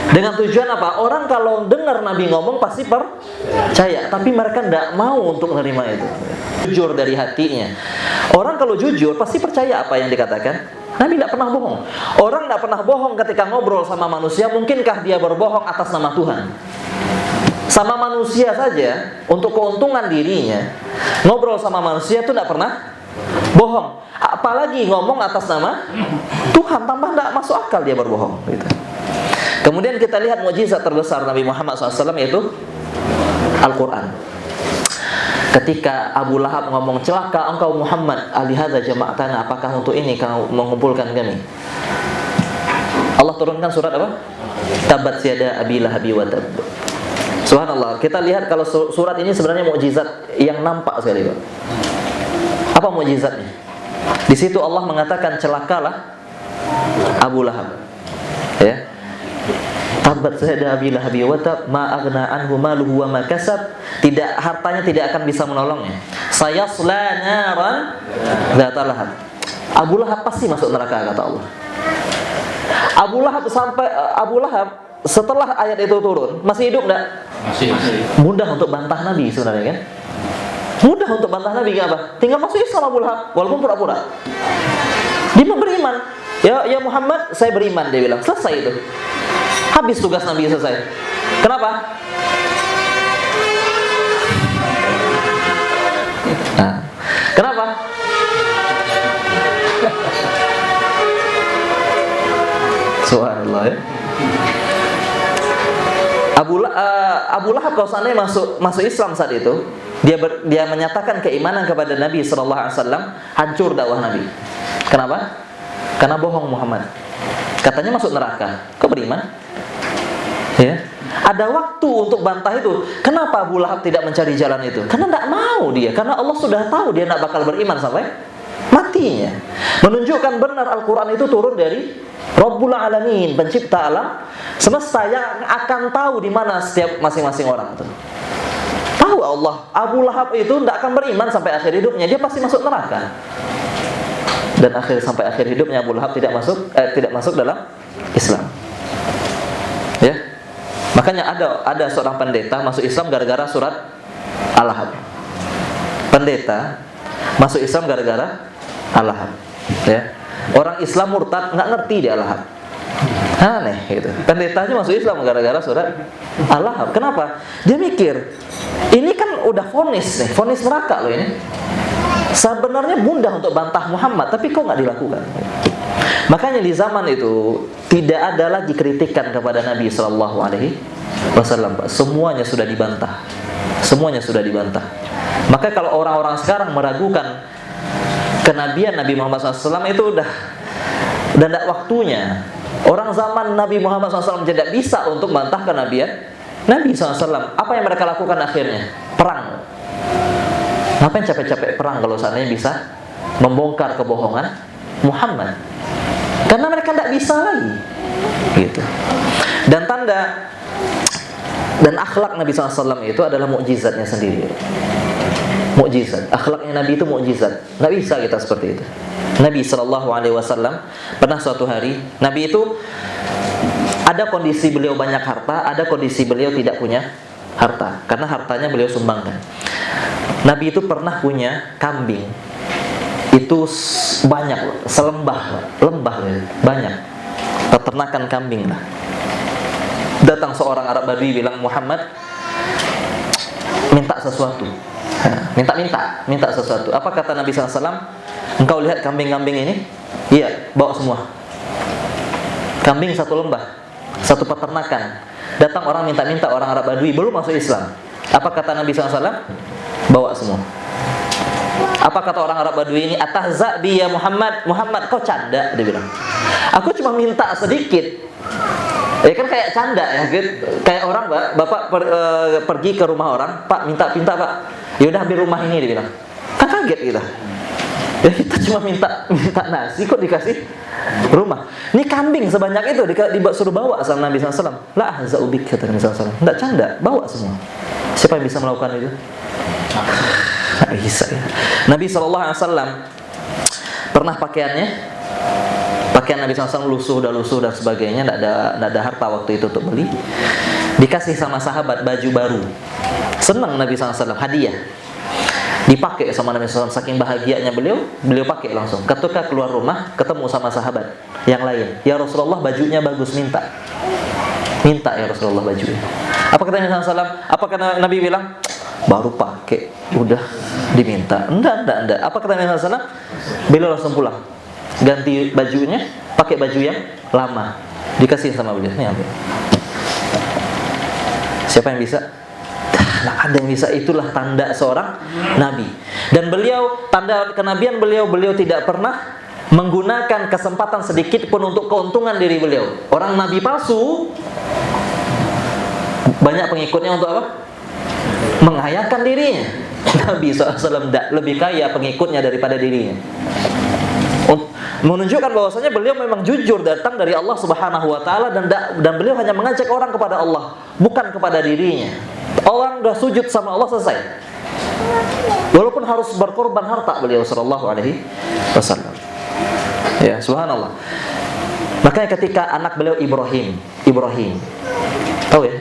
dengan tujuan apa? Orang kalau dengar Nabi ngomong pasti percaya, tapi mereka tidak mau untuk menerima itu. Jujur dari hatinya. Orang kalau jujur pasti percaya apa yang dikatakan. Nabi tidak pernah bohong. Orang tidak pernah bohong ketika ngobrol sama manusia. Mungkinkah dia berbohong atas nama Tuhan? sama manusia saja untuk keuntungan dirinya, ngobrol sama manusia itu tidak pernah bohong. Apalagi ngomong atas nama Tuhan, tambah tidak masuk akal dia berbohong. Gitu. Kemudian kita lihat mukjizat terbesar Nabi Muhammad SAW yaitu Al-Quran. Ketika Abu Lahab ngomong, celaka engkau Muhammad, alihadza jama'tana, apakah untuk ini kau mengumpulkan kami? Allah turunkan surat apa? Tabat yada abi lahabi wa tab. Subhanallah, kita lihat kalau surat ini sebenarnya mukjizat yang nampak sekali, Pak. Apa mukjizatnya? Di situ Allah mengatakan celakalah Abu Lahab. Ya. Tabat yada abi lahabi wa tab, ma aghna anhu maluhu wa ma kasab. Tidak, hartanya tidak akan bisa menolongnya. Sayasla naran dzata lahab. Abu Lahab pasti masuk neraka, kata Allah. Abu Lahab setelah ayat itu turun masih hidup enggak? Masih. Mudah untuk bantah Nabi sebenarnya kan? Mudah untuk bantah Nabi, apa? Tinggal masuk Islam Abu Lahab, walaupun pura-pura. Dia beriman. Ya Muhammad, saya beriman, dia bilang. Selesai itu. Habis tugas Nabi, selesai. Kenapa? Nah, kenapa? Subhanallah ya. Abu Lahab kalau seandainya masuk Islam saat itu, dia menyatakan keimanan kepada Nabi SAW, hancur dakwah Nabi. Kenapa? Karena bohong Muhammad. Katanya masuk neraka. Kok beriman? Ya. Ada waktu untuk bantah itu. Kenapa Abu Lahab tidak mencari jalan itu? Karena tidak mau dia. Karena Allah sudah tahu dia tidak bakal beriman sampai matinya. Menunjukkan benar Al-Quran itu turun dari Rabbul Alamin, pencipta alam semesta, yang akan tahu di mana setiap masing-masing orang itu. Tahu Allah, Abu Lahab itu tidak akan beriman sampai akhir hidupnya, dia pasti masuk neraka. Dan sampai akhir hidupnya Abu Lahab tidak masuk dalam Islam. Ya. Makanya ada seorang pendeta masuk Islam gara-gara surat Al-Lahab. Pendeta masuk Islam gara-gara Al-Lahab. Ya. Orang Islam murtad nggak ngerti dia Al-Lahab. Aneh gitu. Pendetanya masuk Islam gara-gara surat Al-Lahab. Kenapa? Dia mikir, ini kan udah vonis nih, vonis neraka loh ini. Sebenarnya mudah untuk bantah Muhammad, tapi kok nggak dilakukan? Makanya di zaman itu tidak ada lagi kritikan kepada Nabi Sallallahu Alaihi Wasallam. Semuanya sudah dibantah. Semuanya sudah dibantah. Maka kalau orang-orang sekarang meragukan kenabian Nabi Muhammad SAW, itu udah tidak waktunya. Orang zaman Nabi Muhammad SAW tidak bisa untuk bantah kenabian Nabi SAW. Apa yang mereka lakukan akhirnya? Perang. Ngapain capek-capek perang kalau seandainya bisa membongkar kebohongan Muhammad? Karena mereka tidak bisa lagi, gitu. Dan tanda dan akhlak Nabi SAW itu adalah mukjizatnya sendiri. Mukjizat, akhlaknya Nabi itu mukjizat. Nggak bisa kita seperti itu. Nabi SAW pernah suatu hari, Nabi itu ada kondisi beliau banyak harta, ada kondisi beliau tidak punya harta, karena hartanya beliau sumbangkan. Nabi itu pernah punya kambing, itu banyak, selembah, lembah banyak, peternakan kambing lah. Datang seorang Arab Badui bilang, Muhammad minta sesuatu. Minta sesuatu. Apa kata Nabi SAW? Engkau lihat kambing-kambing ini? Iya, bawa semua. Kambing satu lembah, satu peternakan. Datang orang minta-minta, orang Arab Badui, belum masuk Islam. Apa kata Nabi SAW? Bawa semua. Apa kata orang Arab Badui ini? Atahza bi ya Muhammad, Muhammad kau canda, dia bilang. Aku cuma minta sedikit. Ya kan kayak canda ya, kayak orang bapak pergi ke rumah orang, Pak minta Pak. Ya udah ambil rumah ini, dia bilang. Kan kaget kita. Ya kita cuma minta nasi kok dikasih rumah. Ini kambing sebanyak itu disuruh bawa sama Nabi SAW. La ahza'ubik kata Nabi SAW. Enggak canda, bawa semua. Siapa yang bisa melakukan itu? Nggak bisa ya. Nabi SAW pernah pakaian Nabi SAW lusuh dan sebagainya, tidak ada harta waktu itu untuk beli. Dikasih sama sahabat baju baru. Senang Nabi SAW, hadiah. Dipakai sama Nabi SAW, saking bahagianya beliau pakai langsung. Ketika keluar rumah, ketemu sama sahabat yang lain. Ya Rasulullah, bajunya bagus, minta ya Rasulullah bajunya. Apa kata Nabi SAW? Apa kata Nabi bilang? Baru pakai, udah diminta. Enggak. Apa kata Nabi SAW? Beliau langsung pulang, ganti bajunya, pakai baju yang lama, dikasih sama beliau. Ini ambil. Siapa yang bisa? Nah, ada yang bisa. Itulah tanda seorang nabi. Dan beliau, tanda kenabian beliau tidak pernah menggunakan kesempatan sedikit pun untuk keuntungan diri beliau. Orang nabi palsu banyak pengikutnya untuk apa? Mengayakan dirinya. Nabi SAW lebih kaya pengikutnya daripada dirinya. Menunjukkan bahwasanya beliau memang jujur datang dari Allah Subhanahu wa taala, dan beliau hanya mengajak orang kepada Allah, bukan kepada dirinya. Orang sudah sujud sama Allah, selesai. Walaupun harus berkorban harta beliau sallallahu alaihi wasallam. Ya, subhanallah. Makanya ketika anak beliau Ibrahim, tahu ya?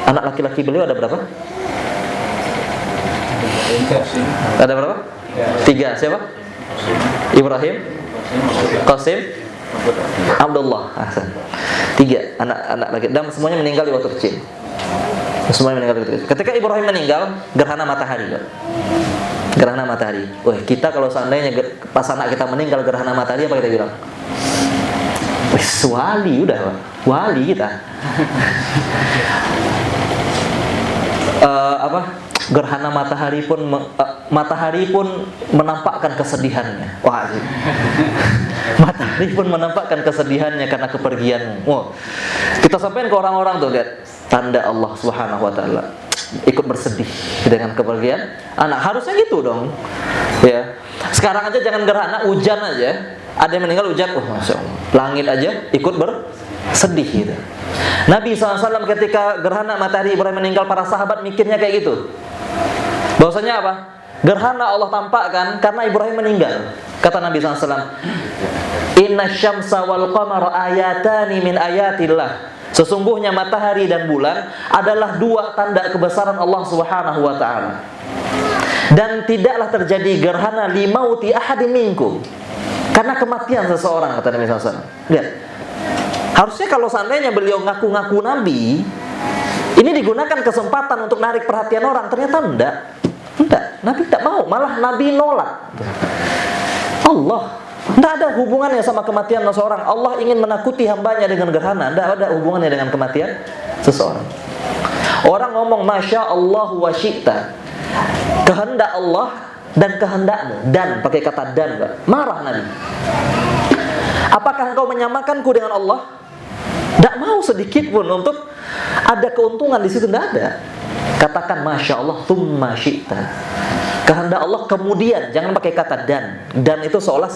Anak laki-laki beliau ada berapa? Ada berapa? 3. Siapa? Ibrahim, Qasim, Abdullah. 3 anak laki, dan semuanya meninggal di waktu kecil. Ketika Ibrahim meninggal, gerhana matahari. Gerhana matahari. Wah, kita kalau seandainya pas anak kita meninggal gerhana matahari, apa kita bilang? Wali, udah wali kita. Gerhana matahari pun menampakkan kesedihannya. Wah, matahari pun menampakkan kesedihannya karena kepergianmu. Wah, kita sampaikan ke orang-orang tuh, lihat tanda Allah Subhanahu wa taala ikut bersedih dengan kepergian anak. Harusnya gitu dong. Ya. Sekarang aja jangan gerhana, hujan aja. Ada yang meninggal hujan, masya Allah. Langit aja ikut bersedih gitu. Nabi SAW ketika gerhana matahari Ibrahim meninggal, para sahabat mikirnya kayak gitu. Bahwasanya apa? Gerhana Allah tampakkan karena Ibrahim meninggal. Kata Nabi SAW, Inna syamsa wal qamara ayatani min ayatillah. Sesungguhnya matahari dan bulan adalah 2 tanda kebesaran Allah Subhanahu wa taala. Dan tidaklah terjadi gerhana limauti ahadin minkum, karena kematian seseorang, kata Nabi SAW. Lihat. Harusnya kalau seandainya beliau ngaku-ngaku nabi, ini digunakan kesempatan untuk narik perhatian orang. Ternyata enggak. Nabi tidak mau, malah Nabi nolak. Allah tidak ada hubungannya sama kematian seseorang. Allah ingin menakuti hambanya dengan gerhana. Tidak ada hubungannya dengan kematian seseorang. Orang ngomong Masya Allah wa syi'ta, kehendak Allah dan kehendakmu. Dan, pakai kata dan, marah Nabi. Apakah engkau menyamakanku dengan Allah? Tidak mau sedikit pun untuk ada keuntungan di situ, tidak ada. Katakan Masya Allah thumma syi'ta, kehendak Allah kemudian, jangan pakai kata dan. Dan itu seolah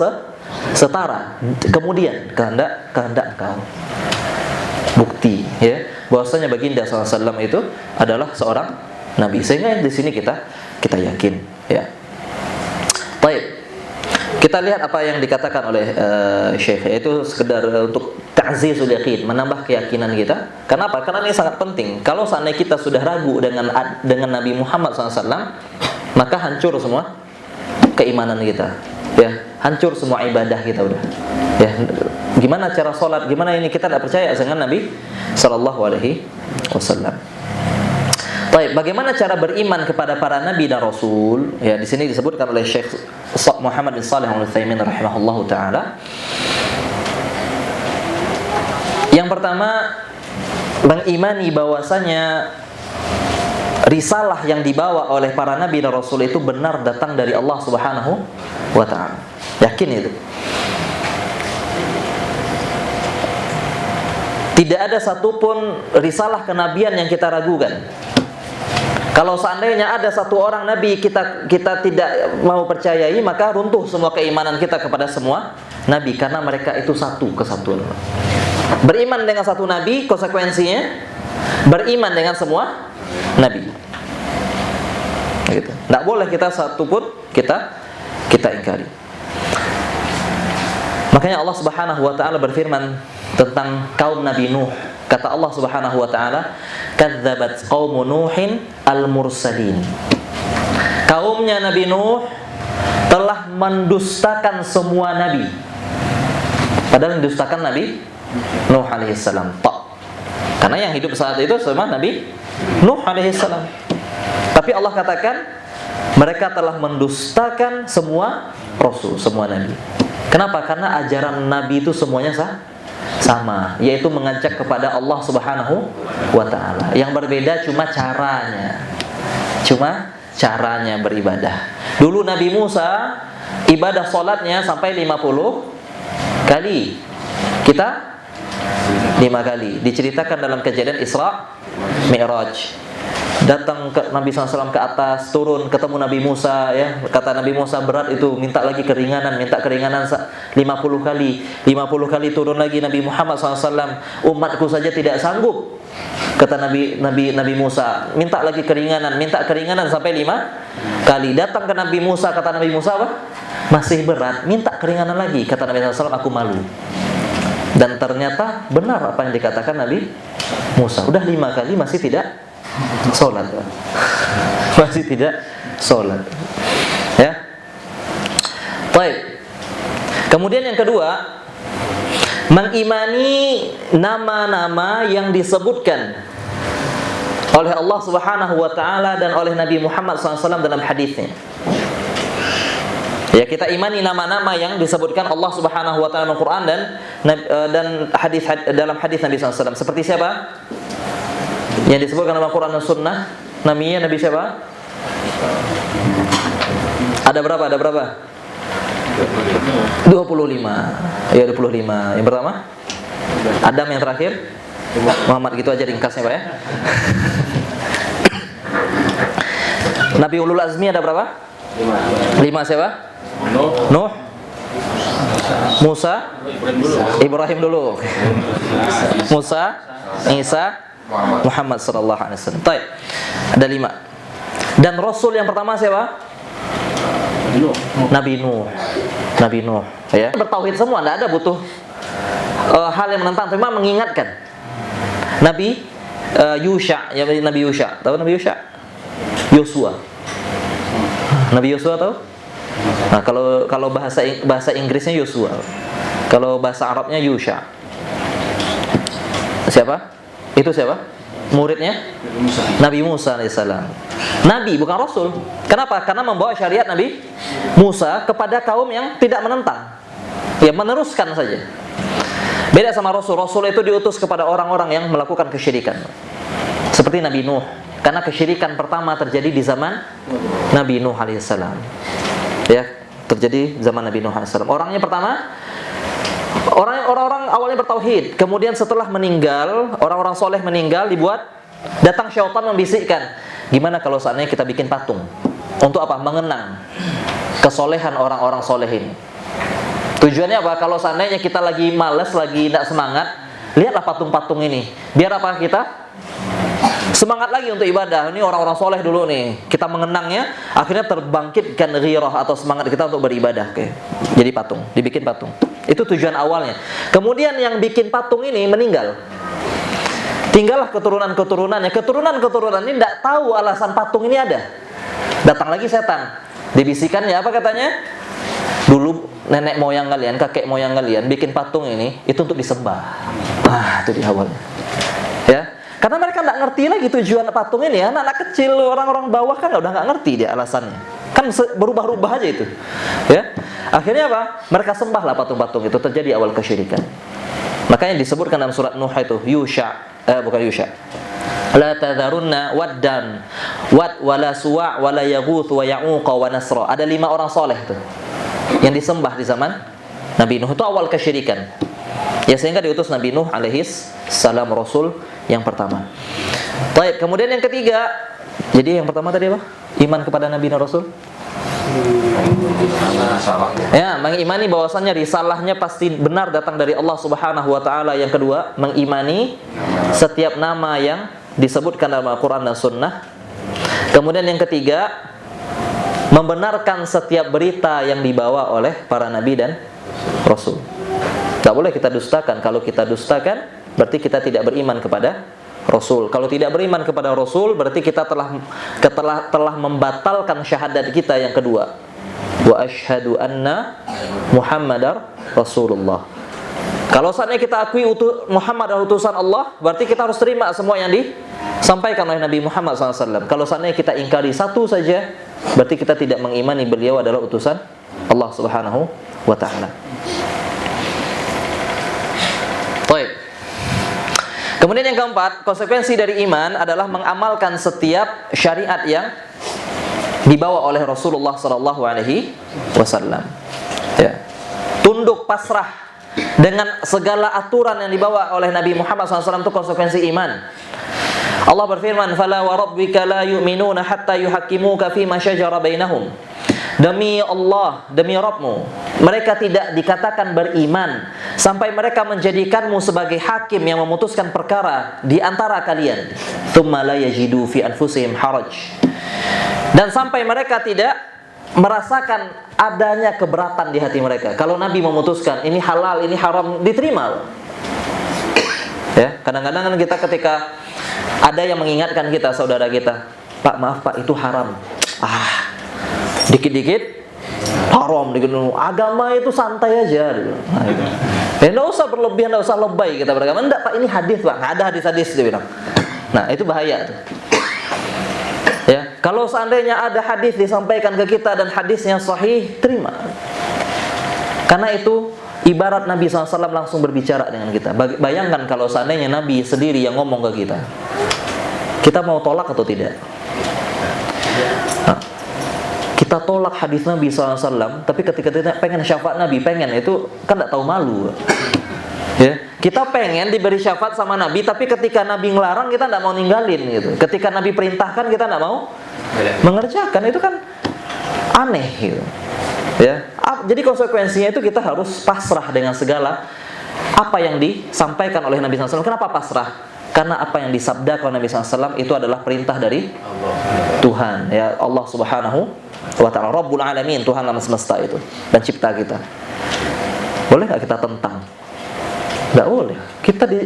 setara. Kemudian kehendak engkau. Bukti ya bahwasanya baginda SAW itu adalah seorang nabi. Sehingga di sini kita yakin ya. Baik. Kita lihat apa yang dikatakan oleh Syekh, yaitu sekedar untuk ta'zizul yaqin, menambah keyakinan kita. Kenapa? Karena ini sangat penting. Kalau seandainya kita sudah ragu dengan Nabi Muhammad SAW, maka hancur semua keimanan kita. Ya, hancur semua ibadah kita udah. Ya, gimana cara sholat? Gimana ini kita tidak percaya dengan Nabi Sallallahu Alaihi Wasallam. Baik, bagaimana cara beriman kepada para nabi dan rasul? Ya, di sini disebutkan oleh Syekh Muhammad bin Shalih Al-Utsaimin rahimahullahu taala. Yang pertama, mengimani bahwasanya risalah yang dibawa oleh para nabi dan rasul itu benar datang dari Allah Subhanahu wa taala. Yakin itu. Tidak ada satupun risalah kenabian yang kita ragukan. Kalau seandainya ada satu orang nabi kita tidak mau percayai, maka runtuh semua keimanan kita kepada semua nabi, karena mereka itu satu kesatuan. Beriman dengan satu nabi konsekuensinya beriman dengan semua nabi. Gitu. Tidak boleh kita satu pun kita ingkari. Makanya Allah Subhanahu wa taala berfirman tentang kaum Nabi Nuh. Kata Allah Subhanahu wa taala, "Kadzdzabat qaumu Nuhin al-mursalin." Kaumnya Nabi Nuh telah mendustakan semua nabi. Padahal mendustakan Nabi Nuh alaihissalam. Karena yang hidup saat itu semua nabi Nuh alaihissalam. Tapi Allah katakan mereka telah mendustakan semua rasul, semua nabi. Kenapa? Karena ajaran nabi itu semuanya sama, yaitu mengajak kepada Allah Subhanahu wa taala. Yang berbeda cuma caranya beribadah. Dulu Nabi Musa ibadah salatnya sampai 50 kali. Kita 5 kali. Diceritakan dalam kejadian Isra Mi'raj. Datang ke Nabi SAW ke atas, turun ketemu Nabi Musa, ya. Kata Nabi Musa, berat itu, minta lagi keringanan 50 kali. 50 kali turun lagi Nabi Muhammad SAW, umatku saja tidak sanggup. Kata Nabi Musa, minta lagi keringanan sampai 5 kali. Datang ke Nabi Musa, kata Nabi Musa apa? Masih berat, minta keringanan lagi. Kata Nabi SAW, aku malu. Dan ternyata benar apa yang dikatakan Nabi Musa. Udah 5 kali masih tidak sholat. Masih tidak sholat. Ya. Baik. Kemudian yang kedua, mengimani nama-nama yang disebutkan oleh Allah Subhanahu wa taala dan oleh Nabi Muhammad SAW dalam hadisnya. Ya, kita imani nama-nama yang disebutkan Allah Subhanahu wa taala dalam Al-Qur'an dan hadis dalam hadis Nabi SAW. Seperti siapa? Yang disebutkan dalam Al-Quran dan Sunnah. Namanya Nabi siapa? Ada berapa? 25. Ya, 25. Yang pertama Adam, yang terakhir Muhammad. Gitu aja ringkasnya, Pak, ya. Nabi Ulul Azmi ada berapa? 5 siapa? Nuh, Musa, Ibrahim dulu. Musa, Isa, Muhammad sallallahu alaihi wasallam. Baik. Ada 5. Dan rasul yang pertama siapa? Nabi Nuh. Ya. Bertauhid semua, enggak ada butuh hal yang menentang, cuma mengingatkan. Nabi Yusha, ya, Nabi Yusha. Tahu Nabi Yusha? Yosua. Nabi Yosua tahu? Nah, kalau bahasa Inggrisnya Yosua. Kalau bahasa Arabnya Yusha. Siapa? Itu siapa? Muridnya? Nabi Musa alaihissalam. Nabi, bukan Rasul. Kenapa? Karena membawa syariat Nabi Musa kepada kaum yang tidak menentang, ya, meneruskan saja. Beda sama Rasul. Rasul itu diutus kepada orang-orang yang melakukan kesyirikan, seperti Nabi Nuh. Karena kesyirikan pertama terjadi di zaman Nabi Nuh alaihissalam. Ya, terjadi zaman Nabi Nuh alaihissalam. Orangnya pertama, orang-orang awalnya bertauhid, kemudian setelah meninggal, orang-orang soleh meninggal, datang syaitan membisikkan, gimana kalau seandainya kita bikin patung? Untuk apa? Mengenang kesolehan orang-orang soleh ini. Tujuannya apa? Kalau seandainya kita lagi malas, lagi tidak semangat, lihatlah patung-patung ini. Biar apa? Kita semangat lagi untuk ibadah. Ini orang-orang soleh dulu nih, kita mengenangnya, akhirnya terbangkitkan ghirah atau semangat kita untuk beribadah. Oke. Jadi patung, dibikin patung. Itu tujuan awalnya. Kemudian yang bikin patung ini meninggal. Tinggallah keturunan-keturunannya. Keturunan-keturunan ini tidak tahu alasan patung ini ada. Datang lagi setan. Dibisikannya apa katanya? Dulu nenek moyang kalian, kakek moyang kalian bikin patung ini itu untuk disembah. Itu di awalnya. Ya. Karena mereka tidak ngerti lagi tujuan patung ini. Anak-anak kecil, orang-orang bawah kan udah nggak ngerti dia alasannya. Kan berubah-ubah aja itu. Ya. Akhirnya apa? Mereka sembahlah patung-patung itu, terjadi awal kesyirikan. Makanya disebutkan dalam surat Nuh itu, bukan Yusha. La tadharunna waddan wala suwa' wala yaghuth wa ya'uqa wa nasra. Ada 5 orang soleh itu yang disembah di zaman Nabi Nuh. Itu awal kesyirikan. Ya, sehingga diutus Nabi Nuh alaihis salam, rasul yang pertama. Baik, kemudian yang ketiga. Jadi yang pertama tadi apa? Iman kepada Nabi dan Rasul. Ya, mengimani bahwasannya risalahnya pasti benar datang dari Allah Subhanahu wa taala. Yang kedua, mengimani setiap nama yang disebutkan dalam Al-Qur'an dan Sunnah. Kemudian yang ketiga, membenarkan setiap berita yang dibawa oleh para nabi dan rasul. Tak boleh kita dustakan. Kalau kita dustakan, berarti kita tidak beriman kepada Rasul. Kalau tidak beriman kepada Rasul, berarti kita telah membatalkan syahadat kita yang kedua. Wa asyhadu anna Muhammadar Rasulullah. Kalau saatnya kita akui Muhammad adalah utusan Allah, berarti kita harus terima semua yang disampaikan oleh Nabi Muhammad SAW. Kalau seandainya kita ingkari satu saja, berarti kita tidak mengimani beliau adalah utusan Allah Subhanahu wa ta'ala. Baik. Kemudian yang keempat, konsekuensi dari iman adalah mengamalkan setiap syariat yang dibawa oleh Rasulullah SAW. Ya. Tunduk pasrah dengan segala aturan yang dibawa oleh Nabi Muhammad SAW, itu konsekuensi iman. Allah berfirman, "Fala wa rabbika la yu'minuna hatta yuhaqqimuka fi ma syajara bainahum." Demi Allah, demi Rabbmu, mereka tidak dikatakan beriman sampai mereka menjadikanmu sebagai hakim yang memutuskan perkara di antara kalian. Tsumma la yajidu fi anfusihim haraj. Dan sampai mereka tidak merasakan adanya keberatan di hati mereka. Kalau Nabi memutuskan ini halal, ini haram, diterima. Ya, kadang-kadang kan kita ketika ada yang mengingatkan kita, saudara kita, "Pak, maaf Pak, itu haram." Dikit-dikit haram, agama itu santai aja. Nah, itu. Nggak usah berlebihan, nggak usah lebay kita beragama. Enggak Pak, ini hadis Pak, nggak ada hadis-hadis dia bilang. Nah, itu bahaya tuh. Ya, kalau seandainya ada hadis disampaikan ke kita dan hadisnya sahih, terima. Karena itu ibarat Nabi SAW langsung berbicara dengan kita. Bayangkan kalau seandainya Nabi sendiri yang ngomong ke kita, kita mau tolak atau tidak? Nah, kita tolak hadis Nabi SAW, tapi ketika kita pengen syafaat Nabi, pengen, itu kan tidak tahu malu. Ya, kita pengen diberi syafaat sama Nabi, tapi ketika Nabi ngelarang kita tidak mau ninggalin gitu. Ketika Nabi perintahkan kita tidak mau mengerjakan, itu kan aneh gitu. Ya, jadi konsekuensinya itu kita harus pasrah dengan segala apa yang disampaikan oleh Nabi SAW. Kenapa pasrah? Karena apa yang disabdakan oleh Nabi SAW itu adalah perintah dari Tuhan, ya, Allah Subhanahu wa ta'ala, Rabbul Alamin, Tuhan alam semesta itu dan cipta kita. Boleh nggak kita tentang? Nggak boleh.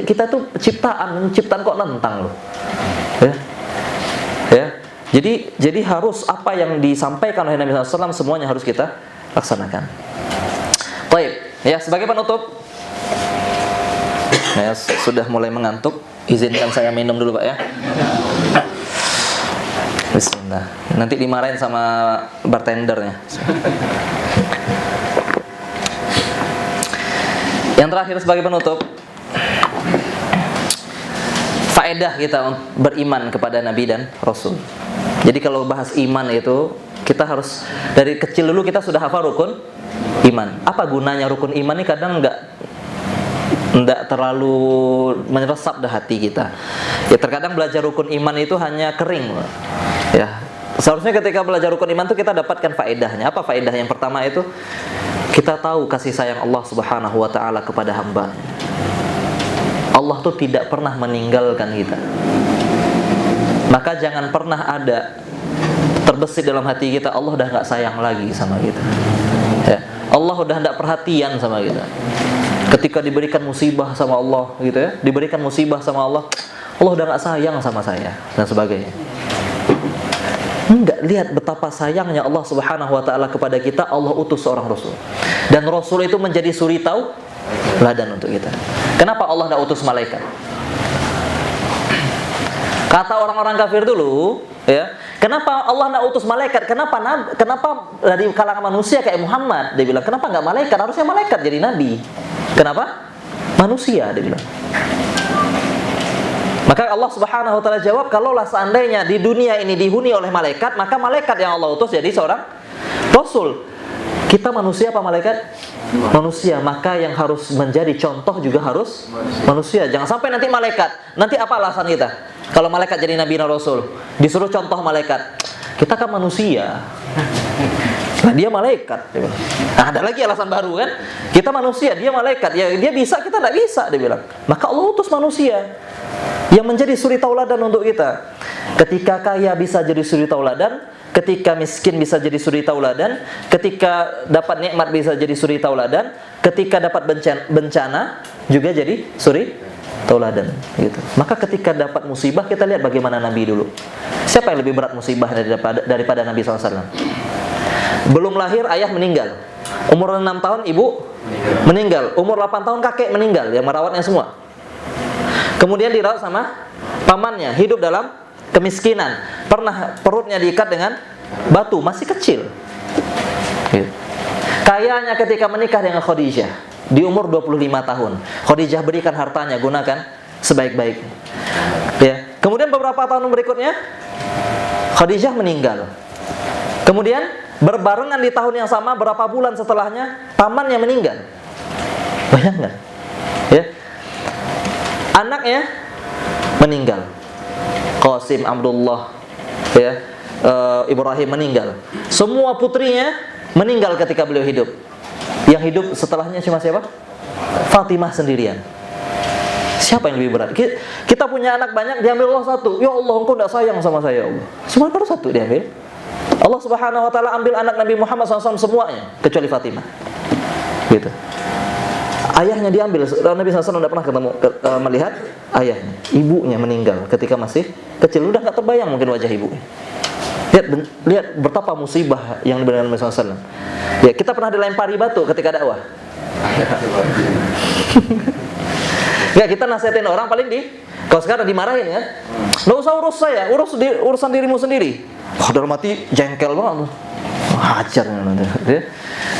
Kita tuh ciptaan kok nentang loh. Ya. Jadi harus apa yang disampaikan oleh Nabi SAW semuanya harus kita laksanakan. Baik, ya, sebagai penutup, ya, sudah mulai mengantuk. Izinkan saya minum dulu Pak ya. Bismillah. Nanti dimarahin sama bartendernya. Yang terakhir sebagai penutup, faedah kita beriman kepada Nabi dan Rasul. Jadi kalau bahas iman itu, kita harus dari kecil dulu kita sudah hafal rukun iman. Apa gunanya rukun iman ini? Kadang enggak terlalu meresap di hati kita. Ya, terkadang belajar rukun iman itu hanya kering. Ya, seharusnya ketika belajar rukun iman itu kita dapatkan faedahnya. Apa faedah? Yang pertama itu kita tahu kasih sayang Allah Subhanahu wa ta'ala kepada hamba. Allah tuh tidak pernah meninggalkan kita. Maka jangan pernah ada terbesit dalam hati kita, Allah udah gak sayang lagi sama kita. Ya, Allah udah gak perhatian sama kita. Ketika diberikan musibah sama Allah gitu ya, diberikan musibah sama Allah, Allah udah gak sayang sama saya dan sebagainya. Enggak, lihat betapa sayangnya Allah Subhanahu wa ta'ala kepada kita. Allah utus seorang Rasul, dan Rasul itu menjadi suri tauladan untuk kita. Kenapa Allah tidak utus malaikat? Kata orang-orang kafir dulu, ya, kenapa Allah tidak utus malaikat? Kenapa dari kalangan manusia kayak Muhammad? Dia bilang, kenapa nggak malaikat? Harusnya malaikat jadi nabi. Kenapa? Manusia, dia bilang. Maka Allah Subhanahu wa ta'ala jawab, kalaulah seandainya di dunia ini dihuni oleh malaikat, maka malaikat yang Allah utus jadi seorang Rasul. Kita manusia apa malaikat? Manusia. Maka yang harus menjadi contoh juga harus manusia. Jangan sampai nanti malaikat. Nanti apa alasan kita? Kalau malaikat jadi nabi dan rasul, disuruh contoh malaikat. Kita kan manusia. Nah, dia malaikat. Nah, ada lagi alasan baru kan? Kita manusia, dia malaikat. Ya, dia bisa, kita tidak bisa, dia bilang. Maka Allah utus manusia yang menjadi suri tauladan untuk kita. Ketika kaya bisa jadi suri tauladan, ketika miskin bisa jadi suri tauladan, ketika dapat nikmat bisa jadi suri tauladan, ketika dapat bencana juga jadi suri tauladan gitu. Maka ketika dapat musibah, kita lihat bagaimana Nabi dulu. Siapa yang lebih berat musibah daripada Nabi SAW? Belum lahir ayah meninggal, umur 6 tahun ibu meninggal, umur 8 tahun kakek meninggal yang merawatnya semua. Kemudian dirawat sama pamannya, hidup dalam kemiskinan. Pernah perutnya diikat dengan batu, masih kecil. Gitu. Kayanya ketika menikah dengan Khadijah di umur 25 tahun. Khadijah berikan hartanya, gunakan sebaik-baiknya. Ya. Kemudian beberapa tahun berikutnya Khadijah meninggal. Kemudian berbarengan di tahun yang sama, berapa bulan setelahnya pamannya meninggal. Bayangkan, ya, anaknya meninggal, Qasim, Abdullah, ya, Ibrahim meninggal. Semua putrinya meninggal ketika beliau hidup. Yang hidup setelahnya cuma siapa? Fatimah sendirian. Siapa yang lebih berat? Kita punya anak banyak, diambil Allah satu. Ya Allah, engkau tidak sayang sama saya, Allah. Cuma baru satu diambil. Allah Subhanahu wa taala ambil anak Nabi Muhammad SAW semuanya kecuali Fatimah. Gitu. Ayahnya diambil. Nabi SAW tidak pernah melihat ayahnya. Ibunya meninggal ketika masih kecil. Udah nggak terbayang mungkin wajah ibunya. Lihat betapa musibah yang diberikan Nabi SAW. Ya, kita pernah dilempari batu ketika dakwah. Ya, kita nasihatin orang paling kalau sekarang dimarahin ya. Nggak usah urus saya, urusan dirimu sendiri. Wah, dalam hati jengkel banget. Hajar nanti.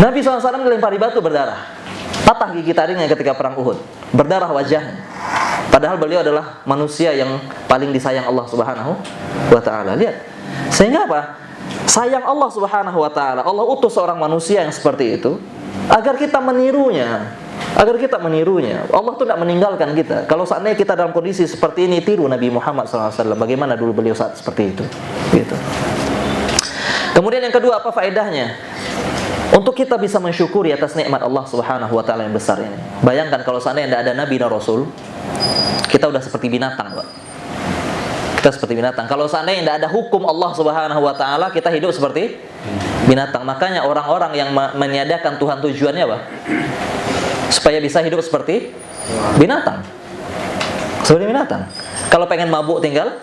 Nabi SAW dilempari batu berdarah. Patah gigi taringnya ketika perang Uhud. Berdarah wajahnya. Padahal beliau adalah manusia yang paling disayang Allah Subhanahu wa taala. Lihat. Sehingga apa? Sayang Allah Subhanahu wa taala. Allah utus seorang manusia yang seperti itu agar kita menirunya. Allah tuh tidak meninggalkan kita. Kalau seandainya kita dalam kondisi seperti ini, tiru Nabi Muhammad SAW. Bagaimana dulu beliau saat seperti itu. Gitu. Kemudian yang kedua, apa faedahnya? Untuk kita bisa mensyukuri atas nikmat Allah Subhanahu wa taala yang besar ini. Bayangkan kalau seandainya tidak ada Nabi dan Rasul, kita udah seperti binatang, Pak. Kita seperti binatang. Kalau seandainya tidak ada hukum Allah Subhanahu wa taala, kita hidup seperti binatang. Makanya orang-orang yang meniadakan Tuhan tujuannya apa? Supaya bisa hidup seperti binatang. Seperti binatang. Kalau pengen mabuk tinggal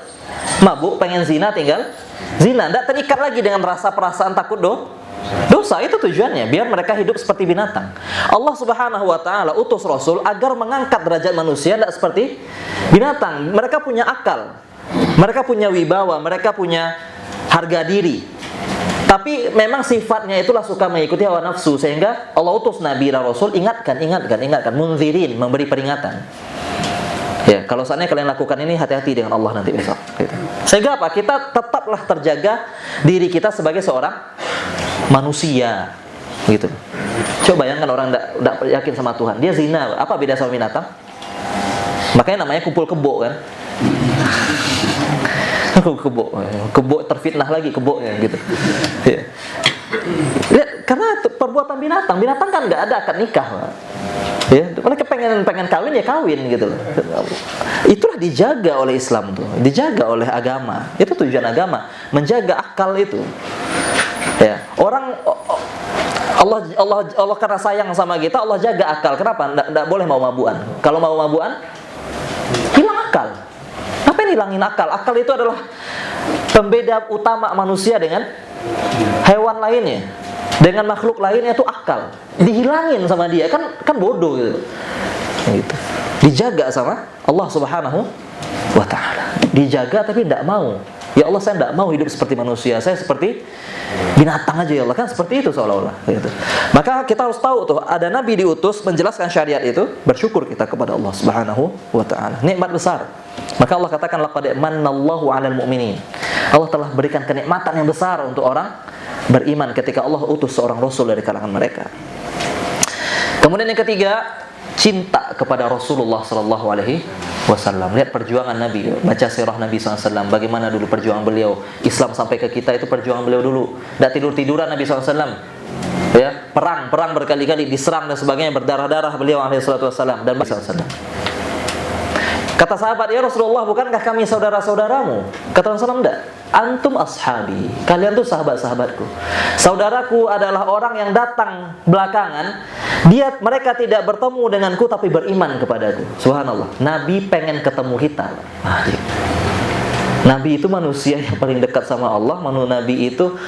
mabuk, pengen zina tinggal zina. Tidak terikat lagi dengan rasa perasaan takut dosa. Itu tujuannya, biar mereka hidup seperti binatang. Allah Subhanahu wa taala utus Rasul agar mengangkat derajat manusia tidak seperti binatang. Mereka punya akal, mereka punya wibawa, mereka punya harga diri. Tapi memang sifatnya itulah suka mengikuti hawa nafsu, sehingga Allah utus Nabi dan Rasul ingatkan, munzirin, memberi peringatan. Ya, kalau seandainya kalian lakukan ini, hati-hati dengan Allah nanti besok. Gitu. Sehingga apa? Kita tetaplah terjaga diri kita sebagai seorang manusia. Gitu. Coba bayangkan orang tidak yakin sama Tuhan, dia zina, apa beda sama binatang? Makanya namanya kumpul kebo kan? Kebo terfitnah lagi kebonya gitu. Ya. Ya, karena perbuatan binatang kan nggak ada akad nikah, Pak. Ya, mereka pengen kawin ya kawin gitu. Itulah dijaga oleh Islam tuh, dijaga oleh agama. Itu tujuan agama, menjaga akal itu. Ya, Allah karena sayang sama kita, Allah jaga akal. Kenapa? Nggak boleh mau mabuan. Kalau mau mabuan, hilang akal. Apa yang hilangin akal? Akal itu adalah pembeda utama manusia dengan hewan lainnya, dengan makhluk lainnya, itu akal. Dihilangin sama dia, kan bodoh gitu. Gitu. Dijaga sama Allah Subhanahu wa taala. Dijaga tapi tidak mau. Ya Allah, saya tidak mau hidup seperti manusia, saya seperti binatang aja ya Allah, kan seperti itu seolah-olah gitu. Maka kita harus tahu tuh, ada Nabi diutus menjelaskan syariat itu, bersyukur kita kepada Allah Subhanahu wa taala. Nikmat besar. Maka Allah katakan laqad manallahu 'alal mu'minin. Allah telah berikan kenikmatan yang besar untuk orang beriman ketika Allah utus seorang rasul dari kalangan mereka. Kemudian yang ketiga, cinta kepada Rasulullah sallallahu alaihi wasallam. Lihat perjuangan Nabi, baca sirah Nabi SAW, bagaimana dulu perjuangan beliau. Islam sampai ke kita itu perjuangan beliau dulu. Tidak tidur-tiduran Nabi SAW. Ya, perang berkali-kali, diserang dan sebagainya, berdarah-darah beliau alaihi wasallam dan SAW. Kata sahabat, ya Rasulullah, bukankah kami saudara-saudaramu? Kata Rasulullah, enggak. Antum ashabi, kalian tuh sahabat-sahabatku. Saudaraku adalah orang yang datang belakangan. Mereka tidak bertemu denganku tapi beriman kepadaku. Subhanallah. Nabi pengen ketemu kita. Nabi itu manusia yang paling dekat sama Allah. Nabi itu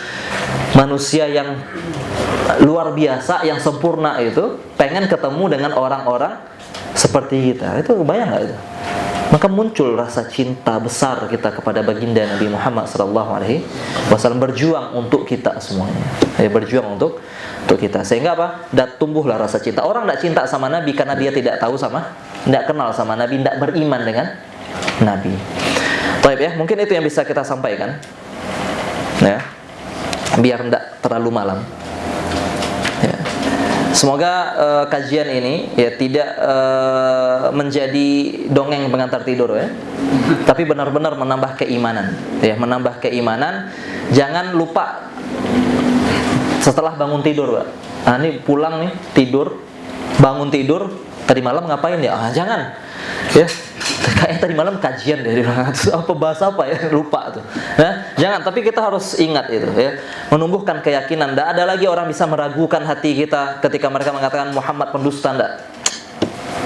manusia yang luar biasa, yang sempurna itu. Pengen ketemu dengan orang-orang seperti kita. Itu bayang gak itu? maka muncul rasa cinta besar kita kepada baginda Nabi Muhammad SAW, berjuang untuk kita semuanya. Berjuang untuk kita. Sehingga apa? Tumbuhlah rasa cinta. Orang tidak cinta sama Nabi karena dia tidak kenal sama Nabi, tidak beriman dengan Nabi. Baik ya, mungkin itu yang bisa kita sampaikan. Ya. Biar tidak terlalu malam. Ya. Semoga kajian ini ya tidak menjadi dongeng pengantar tidur ya. Tapi benar-benar menambah keimanan. Ya, menambah keimanan. Jangan lupa setelah bangun tidur, Pak. Nah, ini pulang nih, tidur, bangun tidur, tadi malam ngapain ya? Jangan. Ya. Kayaknya tadi malam kajian deh, apa bahasa apa ya, lupa tuh. Nah, jangan, tapi kita harus ingat itu ya, menumbuhkan keyakinan. Tidak ada lagi orang bisa meragukan hati kita ketika mereka mengatakan Muhammad pendusta, tidak.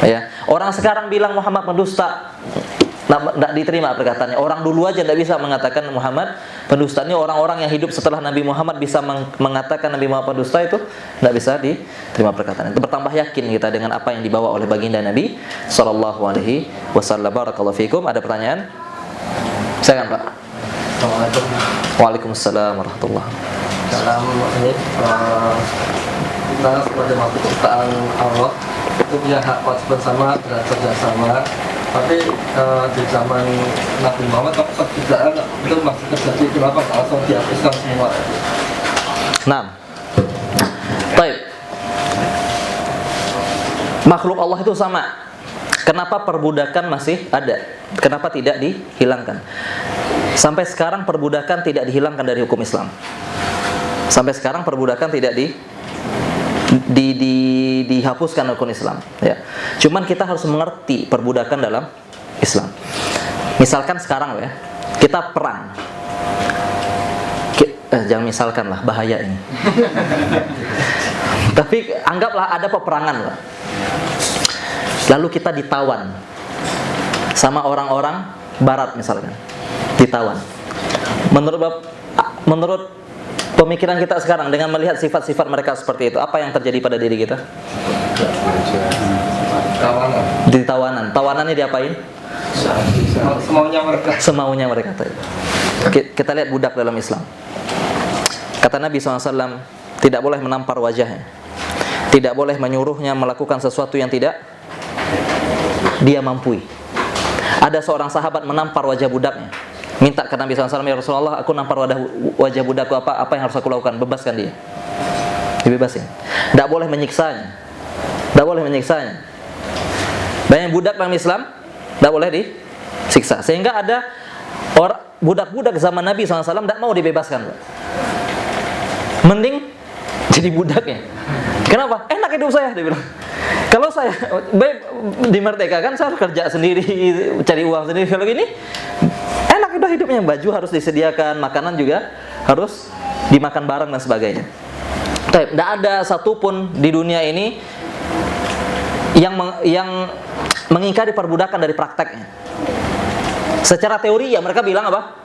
Ya, orang sekarang bilang Muhammad pendusta, tidak diterima perkataannya. Orang dulu aja tidak bisa mengatakan Muhammad pendusta. Ini orang-orang yang hidup setelah Nabi Muhammad bisa mengatakan Nabi Muhammad pendusta, itu tidak bisa diterima perkataan itu. Bertambah yakin kita dengan apa yang dibawa oleh baginda Nabi SAW. Barakallahu fikum. Ada pertanyaan? Silakan Pak. Assalamualaikum. Waalaikumsalam warahmatullahi. Dalam ini kita sebagai makhluk ciptaan Allah itu punya hak wajib bersama dan kerjasama. Tapi di zaman Nabi Muhammad pekerjaan itu masih terjadi, kenapa langsung dihapuskan semua? Nah, baik. Makhluk Allah itu sama. Kenapa perbudakan masih ada? Kenapa tidak dihilangkan? Sampai sekarang perbudakan tidak dihilangkan dari hukum Islam. Sampai sekarang perbudakan tidak dihapuskan hukum Islam. Ya. Cuman kita harus mengerti perbudakan dalam Islam. Misalkan sekarang ya, kita perang. Jangan misalkan lah, bahaya ini. Tapi anggaplah ada peperangan lah. Lalu kita ditawan sama orang-orang Barat misalkan, ditawan. Menurut pemikiran kita sekarang dengan melihat sifat-sifat mereka seperti itu, apa yang terjadi pada diri kita? Ditawanan. Tawanannya diapain? Semaunya mereka. Kita lihat budak dalam Islam. Kata Nabi SAW, tidak boleh menampar wajahnya, tidak boleh menyuruhnya melakukan sesuatu yang tidak dia mampu. Ada seorang sahabat menampar wajah budaknya, minta ke Nabi SAW, ya Rasulullah, aku nampar wajah budakku, apa yang harus aku lakukan? Bebaskan dia. Dibebasin. Tidak boleh menyiksanya. Banyak budak dalam Islam tidak boleh disiksa. Sehingga ada budak-budak zaman Nabi SAW tidak mau dibebaskan. Mending jadi budaknya. Kenapa? Enak hidup saya, dia bilang. Kalau saya dimerdekakan, saya harus kerja sendiri, cari uang sendiri. Kalau gini, enak hidupnya. Baju harus disediakan, makanan juga harus dimakan bareng dan sebagainya. Tidak ada satupun di dunia ini yang mengingkari perbudakan dari prakteknya. Secara teori ya mereka bilang apa?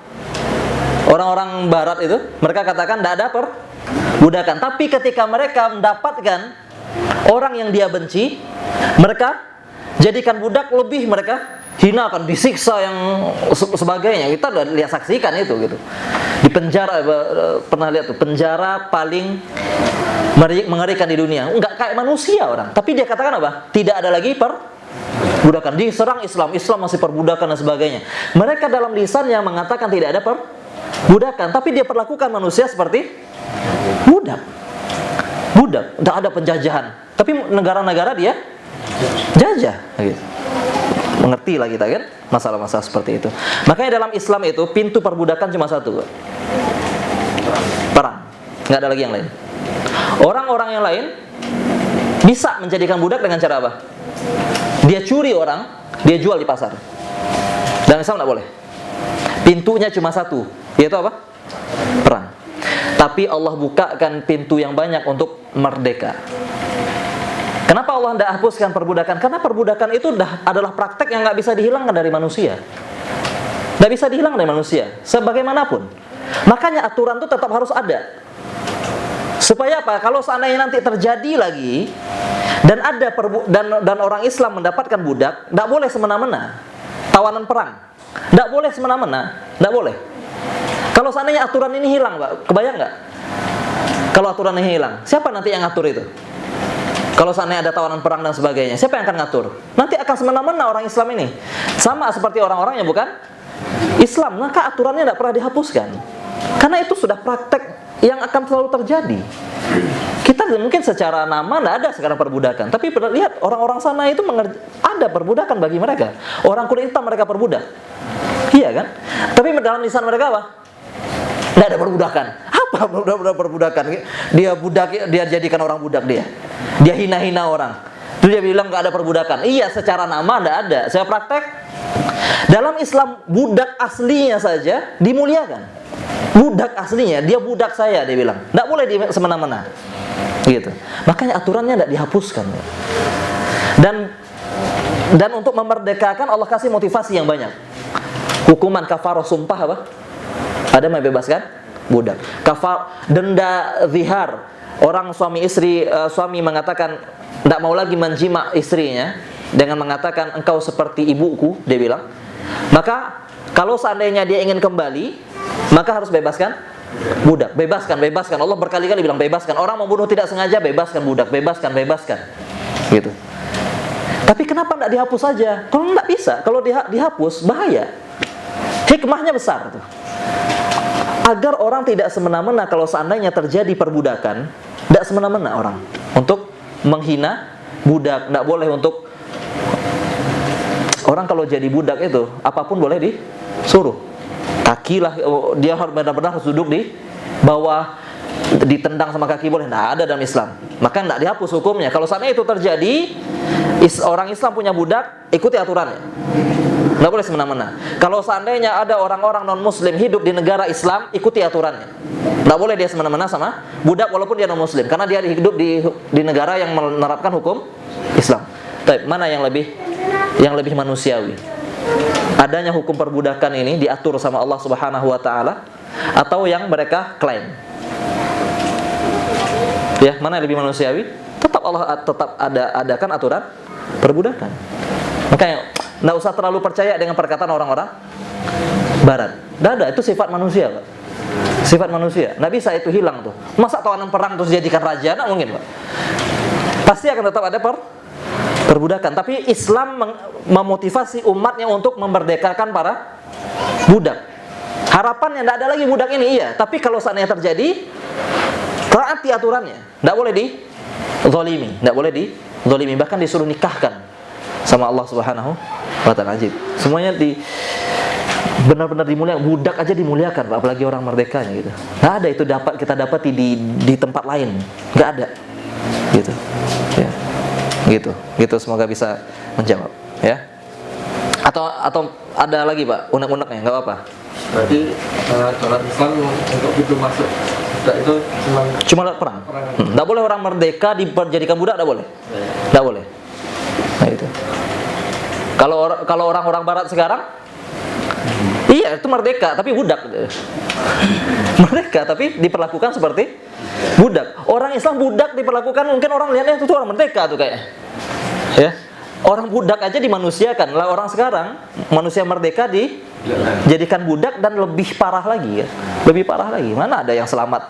Orang-orang Barat itu, mereka katakan tidak ada perbudakan. Tapi ketika mereka mendapatkan orang yang dia benci, mereka jadikan budak, lebih mereka hinakan, disiksa yang sebagainya. Kita udah lihat, saksikan itu gitu. Di penjara, pernah lihat tuh, penjara paling mengerikan di dunia. Enggak kayak manusia orang, tapi dia katakan apa? Tidak ada lagi perbudakan. Diserang Islam masih perbudakan dan sebagainya. Mereka dalam lisannya mengatakan tidak ada perbudakan, tapi dia perlakukan manusia seperti budak. Tidak ada penjajahan, tapi negara-negara dia jajah gitu. Mengerti lah kita kan masalah-masalah seperti itu. Makanya dalam Islam itu pintu perbudakan cuma satu, perang. Nggak ada lagi yang lain. Orang-orang yang lain bisa menjadikan budak dengan cara apa? Dia curi orang, dia jual di pasar. Dan Islam nggak boleh. Pintunya cuma satu, yaitu apa? Perang. Tapi Allah bukakan pintu yang banyak untuk merdeka. Kenapa Allah tidak hapuskan perbudakan? Karena perbudakan itu adalah praktek yang nggak bisa dihilangkan dari manusia. Nggak bisa dihilangkan dari manusia, sebagaimanapun. Makanya aturan itu tetap harus ada. Supaya apa? Kalau seandainya nanti terjadi lagi dan ada dan orang Islam mendapatkan budak, tidak boleh semena-mena. tawanan perang. Tidak boleh semena-mena, tidak boleh. Kalau seandainya aturan ini hilang, Pak, kebayang nggak? Kalau aturan ini hilang, siapa nanti yang ngatur itu? Kalau seandainya ada tawanan perang dan sebagainya, siapa yang akan ngatur? Nanti akan semena-mena orang Islam ini. Sama seperti orang-orang yang bukan Islam, maka aturannya tidak pernah dihapuskan. Karena itu sudah praktek yang akan selalu terjadi. Kita mungkin secara nama tidak ada sekarang perbudakan, tapi lihat orang-orang sana itu ada perbudakan bagi mereka. Orang kulit hitam mereka perbudak, iya kan? Tapi dalam lisan mereka apa? Tidak ada perbudakan. Apa perbudakan? Dia budak, dia jadikan orang budak dia. Dia hina-hina orang. Terus dia bilang nggak ada perbudakan. Iya, secara nama tidak ada. Saya praktek. Dalam Islam budak aslinya saja dimuliakan. Budak aslinya, dia budak saya, dia bilang. Tidak boleh semena-mena. Gitu. Makanya aturannya tidak dihapuskan. Dan untuk memerdekakan Allah kasih motivasi yang banyak. Hukuman kafarah sumpah apa? Ada membebaskan budak. Denda zihar. Orang suami istri, suami mengatakan tidak mau lagi menjima istrinya dengan mengatakan engkau seperti ibuku, dia bilang. Maka kalau seandainya dia ingin kembali, maka harus bebaskan budak. Bebaskan. Allah berkali-kali bilang bebaskan. Orang membunuh tidak sengaja, bebaskan budak, bebaskan. Gitu. Tapi kenapa tidak dihapus saja? Kalau tidak bisa, kalau dihapus bahaya. Hikmahnya besar tuh. Agar orang tidak semena-mena kalau seandainya terjadi perbudakan, tidak semena-mena orang untuk menghina budak. Tidak boleh untuk orang kalau jadi budak itu apapun boleh disuruh. Kaki lah, dia harus benar-benar harus duduk di bawah, ditendang sama kaki boleh. Tidak ada dalam Islam. Maka tidak dihapus hukumnya. Kalau seandainya itu terjadi, orang Islam punya budak, ikuti aturannya. Tidak boleh semena-mena. Kalau seandainya ada orang-orang non-muslim hidup di negara Islam, ikuti aturannya. Tidak boleh dia semena-mena sama budak walaupun dia non-muslim, karena dia hidup di negara yang menerapkan hukum Islam. Tapi mana yang lebih manusiawi? Adanya hukum perbudakan ini diatur sama Allah Subhanahu wa taala atau yang mereka klaim? Ya, mana yang lebih manusiawi? Tetap Allah adakan aturan perbudakan. Makanya tidak usah terlalu percaya dengan perkataan orang-orang Barat. Tidak ada, itu sifat manusia, Pak. Sifat manusia. Tidak bisa itu hilang tuh. Masa tawanan perang terus jadikan raja? Tidak mungkin, Pak. Pasti akan tetap ada perbudakan. Tapi Islam memotivasi umatnya untuk memerdekakan para budak. Harapannya tidak ada lagi budak ini, iya. Tapi kalau seandainya terjadi, taati aturannya. Tidak boleh dizalimi. Tidak boleh dizalimi. Bahkan disuruh nikahkan sama Allah Subhanahu wa ta'ala. Ajib. Semuanya benar-benar dimuliakan. Budak aja dimuliakan, Pak, apalagi orang merdekanya gitu. Nggak ada itu kita dapati di tempat lain. Nggak ada. Gitu. Ya. Gitu. Semoga bisa menjawab, ya. Atau ada lagi, Pak, unek-uneknya, nggak apa-apa. Berarti dalam Islam untuk pintu masuk budak itu cuma perang. Nggak boleh orang merdeka dijadikan budak, nggak boleh. Nggak boleh. Nah itu. Kalau orang-orang Barat sekarang, iya itu merdeka tapi budak. Merdeka tapi diperlakukan seperti budak. Orang Islam budak diperlakukan, mungkin orang lihatnya itu orang merdeka tuh kayaknya. Ya. Orang budak aja dimanusiakan. Lah orang sekarang manusia merdeka dijadikan budak dan lebih parah lagi ya. Lebih parah lagi. Mana ada yang selamat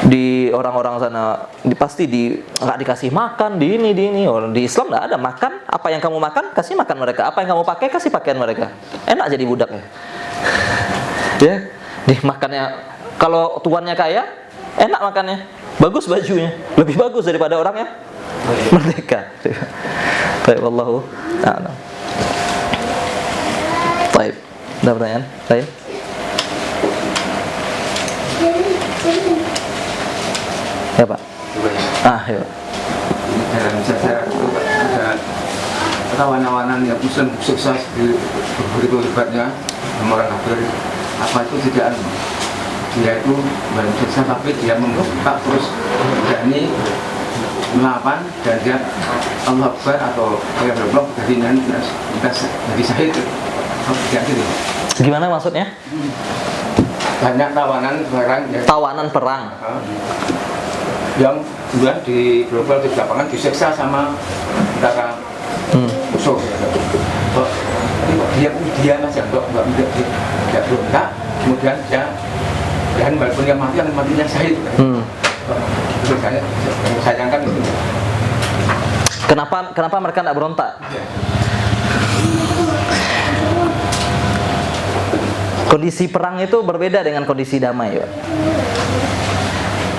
di orang-orang sana pasti nggak dikasih makan di ini. Orang di Islam nggak ada makan. Apa yang kamu makan kasih makan mereka. Apa yang kamu pakai kasih pakaian mereka. Enak jadi budak ya. Ya, makannya kalau tuannya kaya enak makannya, bagus bajunya, lebih bagus daripada orang yang merdeka. Baik, wallahu a'lam. Baik, ada pertanyaan lain? Ya Pak. Ya. Dalam sejarah itu ada tawanan yang Muslim sukses begitu hebatnya sama orang kafir. Apa itu tidak dia itu sukses tapi dia membuka terus berani melawan dan dia Allah Akbar atau kayak berblok jadi syahid. Gitu. Gimana maksudnya? Banyak tawanan sekarang ya. Tawanan perang. Yang juga di global di lapangan disiksa sama antara musuh. dia aja nggak berontak, kemudian dia dan walaupun dia mati, yang matinya syahid. Itu saya sayangkan itu. Kenapa mereka tidak berontak? Kondisi perang itu berbeda dengan kondisi damai, Pak.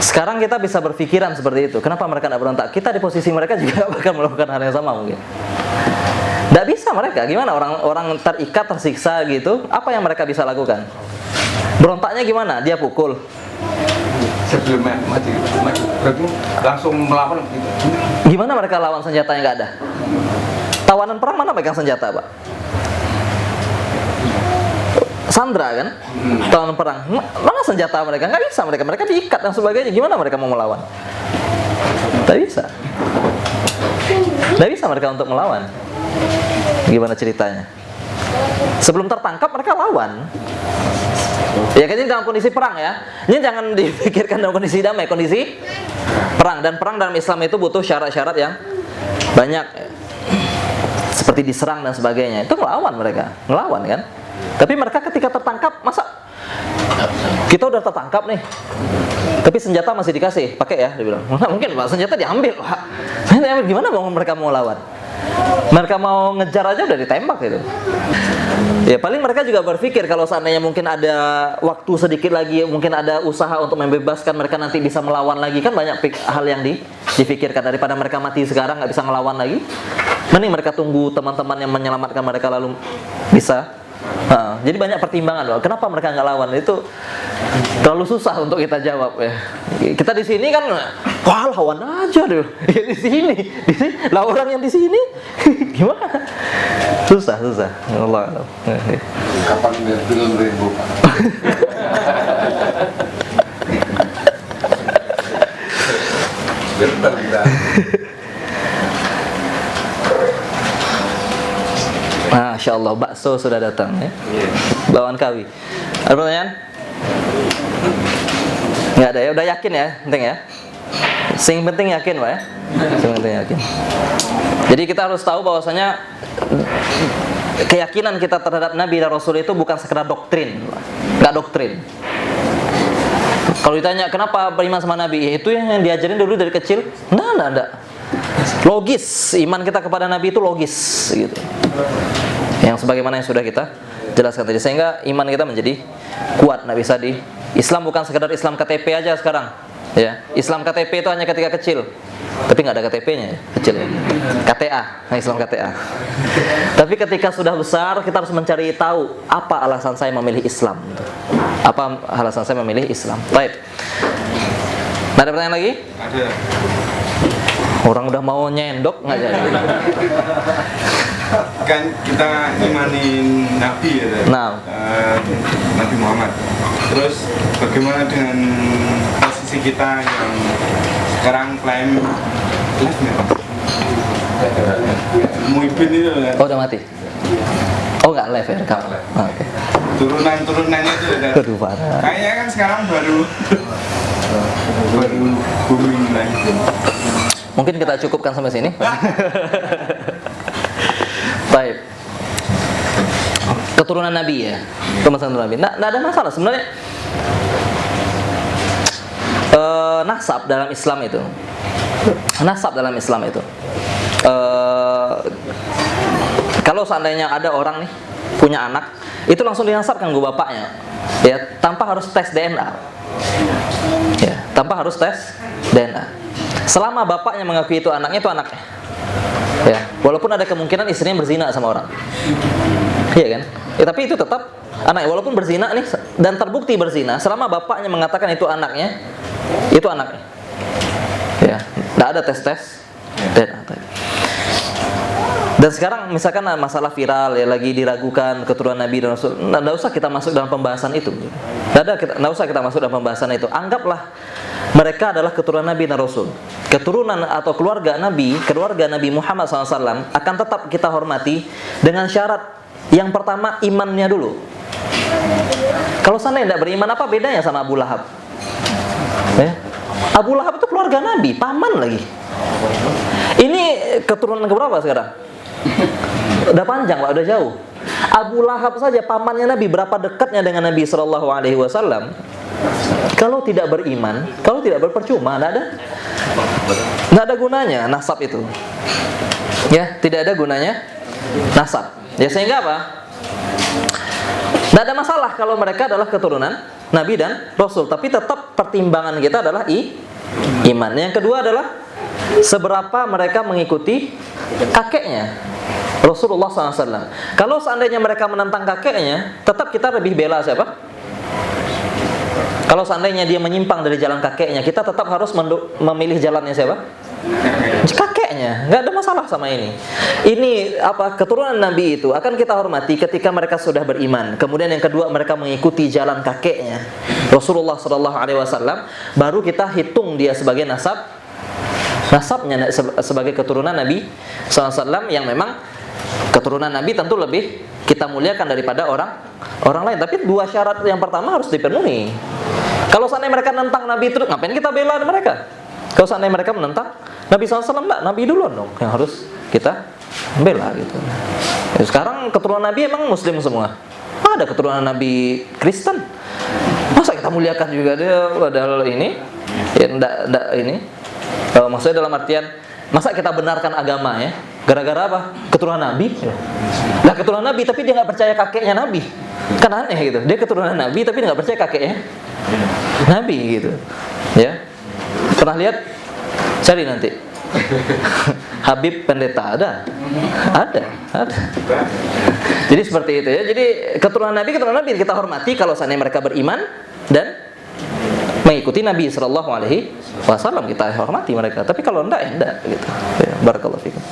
Sekarang kita bisa berpikiran seperti itu. Kenapa mereka tidak berontak? Kita di posisi mereka juga bakal melakukan hal yang sama mungkin. Tidak bisa mereka. Gimana orang terikat, tersiksa gitu? Apa yang mereka bisa lakukan? Berontaknya gimana? Dia pukul. Sebelumnya mati berarti langsung melawan. Gimana mereka lawan senjata yang nggak ada? Tawanan perang mana pegang senjata, Pak? Sandra kan? Tawanan perang. Mana senjata mereka? Nggak bisa mereka. Mereka diikat dan sebagainya. Gimana mereka mau melawan? Tidak bisa. Tidak bisa mereka untuk melawan. Gimana ceritanya? Sebelum tertangkap mereka lawan. Ya kan ini dalam kondisi perang ya. Ini jangan dipikirkan dalam kondisi damai, kondisi perang. Dan perang dalam Islam itu butuh syarat-syarat yang banyak. Seperti diserang dan sebagainya. Itu ngelawan mereka. Ngelawan kan? Tapi mereka ketika tertangkap, masa kita udah tertangkap nih, tapi senjata masih dikasih, pakai ya, dia bilang. Nah, mungkin Pak, senjata diambil, Pak. Gimana mau mereka mau lawan? Mereka mau ngejar aja udah ditembak gitu. Ya paling mereka juga berpikir kalau seandainya mungkin ada waktu sedikit lagi, mungkin ada usaha untuk membebaskan mereka nanti bisa melawan lagi, kan banyak hal yang dipikirkan. Daripada mereka mati sekarang nggak bisa ngelawan lagi, mending mereka tunggu teman-teman yang menyelamatkan mereka lalu bisa. Jadi banyak pertimbangan loh. Kenapa mereka nggak lawan? Itu terlalu susah untuk kita jawab ya. Kita di sini kan, wah lawan aja deh. Ya, di sini, lah orang yang di sini, gimana? Susah. Allah. Kapan dia film Rainbow? Bentar kita. Masya Allah, bakso sudah datang ya. Bawaan kawi. Ada pertanyaan? Nggak ada ya, udah yakin ya, penting ya. Sing penting yakin Pak ya. Sing penting yakin. Jadi kita harus tahu bahwasanya keyakinan kita terhadap Nabi dan Rasul itu bukan sekedar doktrin, nggak doktrin. Kalau ditanya kenapa beriman sama Nabi, ya itu yang diajarin dulu dari kecil. Nggak. Logis, iman kita kepada Nabi itu logis gitu. Yang sebagaimana yang sudah kita jelaskan tadi, sehingga iman kita menjadi kuat. Nggak bisa Islam bukan sekedar Islam KTP aja sekarang ya. Islam KTP itu hanya ketika kecil, tapi nggak ada KTP-nya ya, kecil ya. KTA, Islam KTA. Tapi ketika sudah besar, kita harus mencari tahu apa alasan saya memilih Islam. Apa alasan saya memilih Islam. Baik. Ada pertanyaan lagi? Ada. Orang udah mau nyendok nggak jadi. Kan kita imanin Nabi ya, Nabi Muhammad. Terus bagaimana dengan posisi kita yang sekarang klaim live nih Pak? Muhibin itu kan? Oh udah mati? Oh nggak live ya rekam? Oh, oke. Turunan-turunannya itu udah. Aduh parah. Kayaknya kan sekarang baru booming lagi. Mungkin kita cukupkan sampai sini. Baik. Keturunan Nabi ya. Keturunan Nabi. Nggak ada masalah sebenarnya. Nasab dalam Islam itu. Kalau seandainya ada orang nih punya anak, itu langsung dinasabkan ke bapaknya. Ya, tanpa harus tes DNA. Ya, tanpa harus tes DNA. Selama bapaknya mengakui itu anaknya, ya, walaupun ada kemungkinan istrinya berzina sama orang, iya kan? Ya, tapi itu tetap anaknya, walaupun berzina nih dan terbukti berzina, selama bapaknya mengatakan itu anaknya, ya, tidak ada tes DNA. Dan sekarang misalkan masalah viral ya, lagi diragukan keturunan Nabi dan Rasul, tidak usah kita masuk dalam pembahasan itu. Tidak usah kita masuk dalam pembahasan itu. Anggaplah mereka adalah keturunan Nabi dan Rasul. Keturunan atau keluarga Nabi Muhammad SAW akan tetap kita hormati dengan syarat yang pertama imannya dulu. Kalau sana tidak beriman, apa bedanya sama Abu Lahab? Ya? Abu Lahab itu keluarga Nabi, paman lagi. Ini keturunan keberapa sekarang? Udah panjang Pak, udah jauh. Abu Lahab saja pamannya Nabi, berapa dekatnya dengan Nabi Shallallahu Alaihi Wasallam. Kalau tidak beriman, kalau tidak berpercuma, nggak ada gunanya nasab itu. Ya, tidak ada gunanya nasab. Ya, sehingga apa? Tidak ada masalah kalau mereka adalah keturunan Nabi dan Rasul, tapi tetap pertimbangan kita adalah iman. Yang kedua adalah seberapa mereka mengikuti kakeknya Rasulullah SAW. Kalau seandainya mereka menentang kakeknya, tetap kita lebih bela siapa? Kalau seandainya dia menyimpang dari jalan kakeknya, kita tetap harus memilih jalannya siapa? Kakeknya. Nggak ada masalah sama ini. Ini apa? Keturunan Nabi itu akan kita hormati ketika mereka sudah beriman. Kemudian yang kedua, mereka mengikuti jalan kakeknya Rasulullah SAW. Baru kita hitung dia sebagai nasabnya sebagai keturunan Nabi SAW, yang memang keturunan Nabi tentu lebih kita muliakan daripada orang lain. Tapi dua syarat yang pertama harus dipenuhi. Kalau seandainya mereka nentang Nabi terus, ngapain kita bela mereka? Kalau seandainya mereka menentang Nabi SAW, enggak, Nabi duluan dong yang harus kita bela gitu. Ya, sekarang keturunan Nabi emang Muslim semua. Ada keturunan Nabi Kristen. Masa kita muliakan juga dia padahal ini? Ya enggak ini. Maksudnya dalam artian, masa kita benarkan agama ya? Gara-gara apa? Keturunan Nabi. Lah keturunan Nabi tapi dia nggak percaya kakeknya Nabi. Kan aneh gitu. Dia keturunan Nabi tapi dia nggak percaya kakeknya Nabi gitu. Ya. Pernah lihat? Cari nanti. Habib pendeta ada. Jadi seperti itu ya. Jadi keturunan Nabi kita hormati kalau seandainya mereka beriman dan mengikuti Nabi Sallallahu Alaihi Wasallam, kita hormati mereka. Tapi kalau enggak, ya enggak gitu. Ya, barakallahu fikum.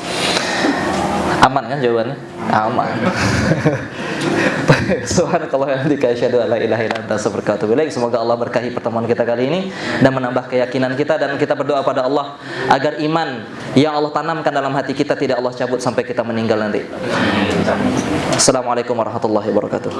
Aman kan jawabannya? Aman. Subhanakallah wa bihamdika asyhadu an la ilaha illa anta astaghfiruka wa atubu ilaik. Semoga Allah berkahi pertemuan kita kali ini dan menambah keyakinan kita, dan kita berdoa pada Allah agar iman yang Allah tanamkan dalam hati kita tidak Allah cabut sampai kita meninggal nanti. Assalamualaikum warahmatullahi wabarakatuh.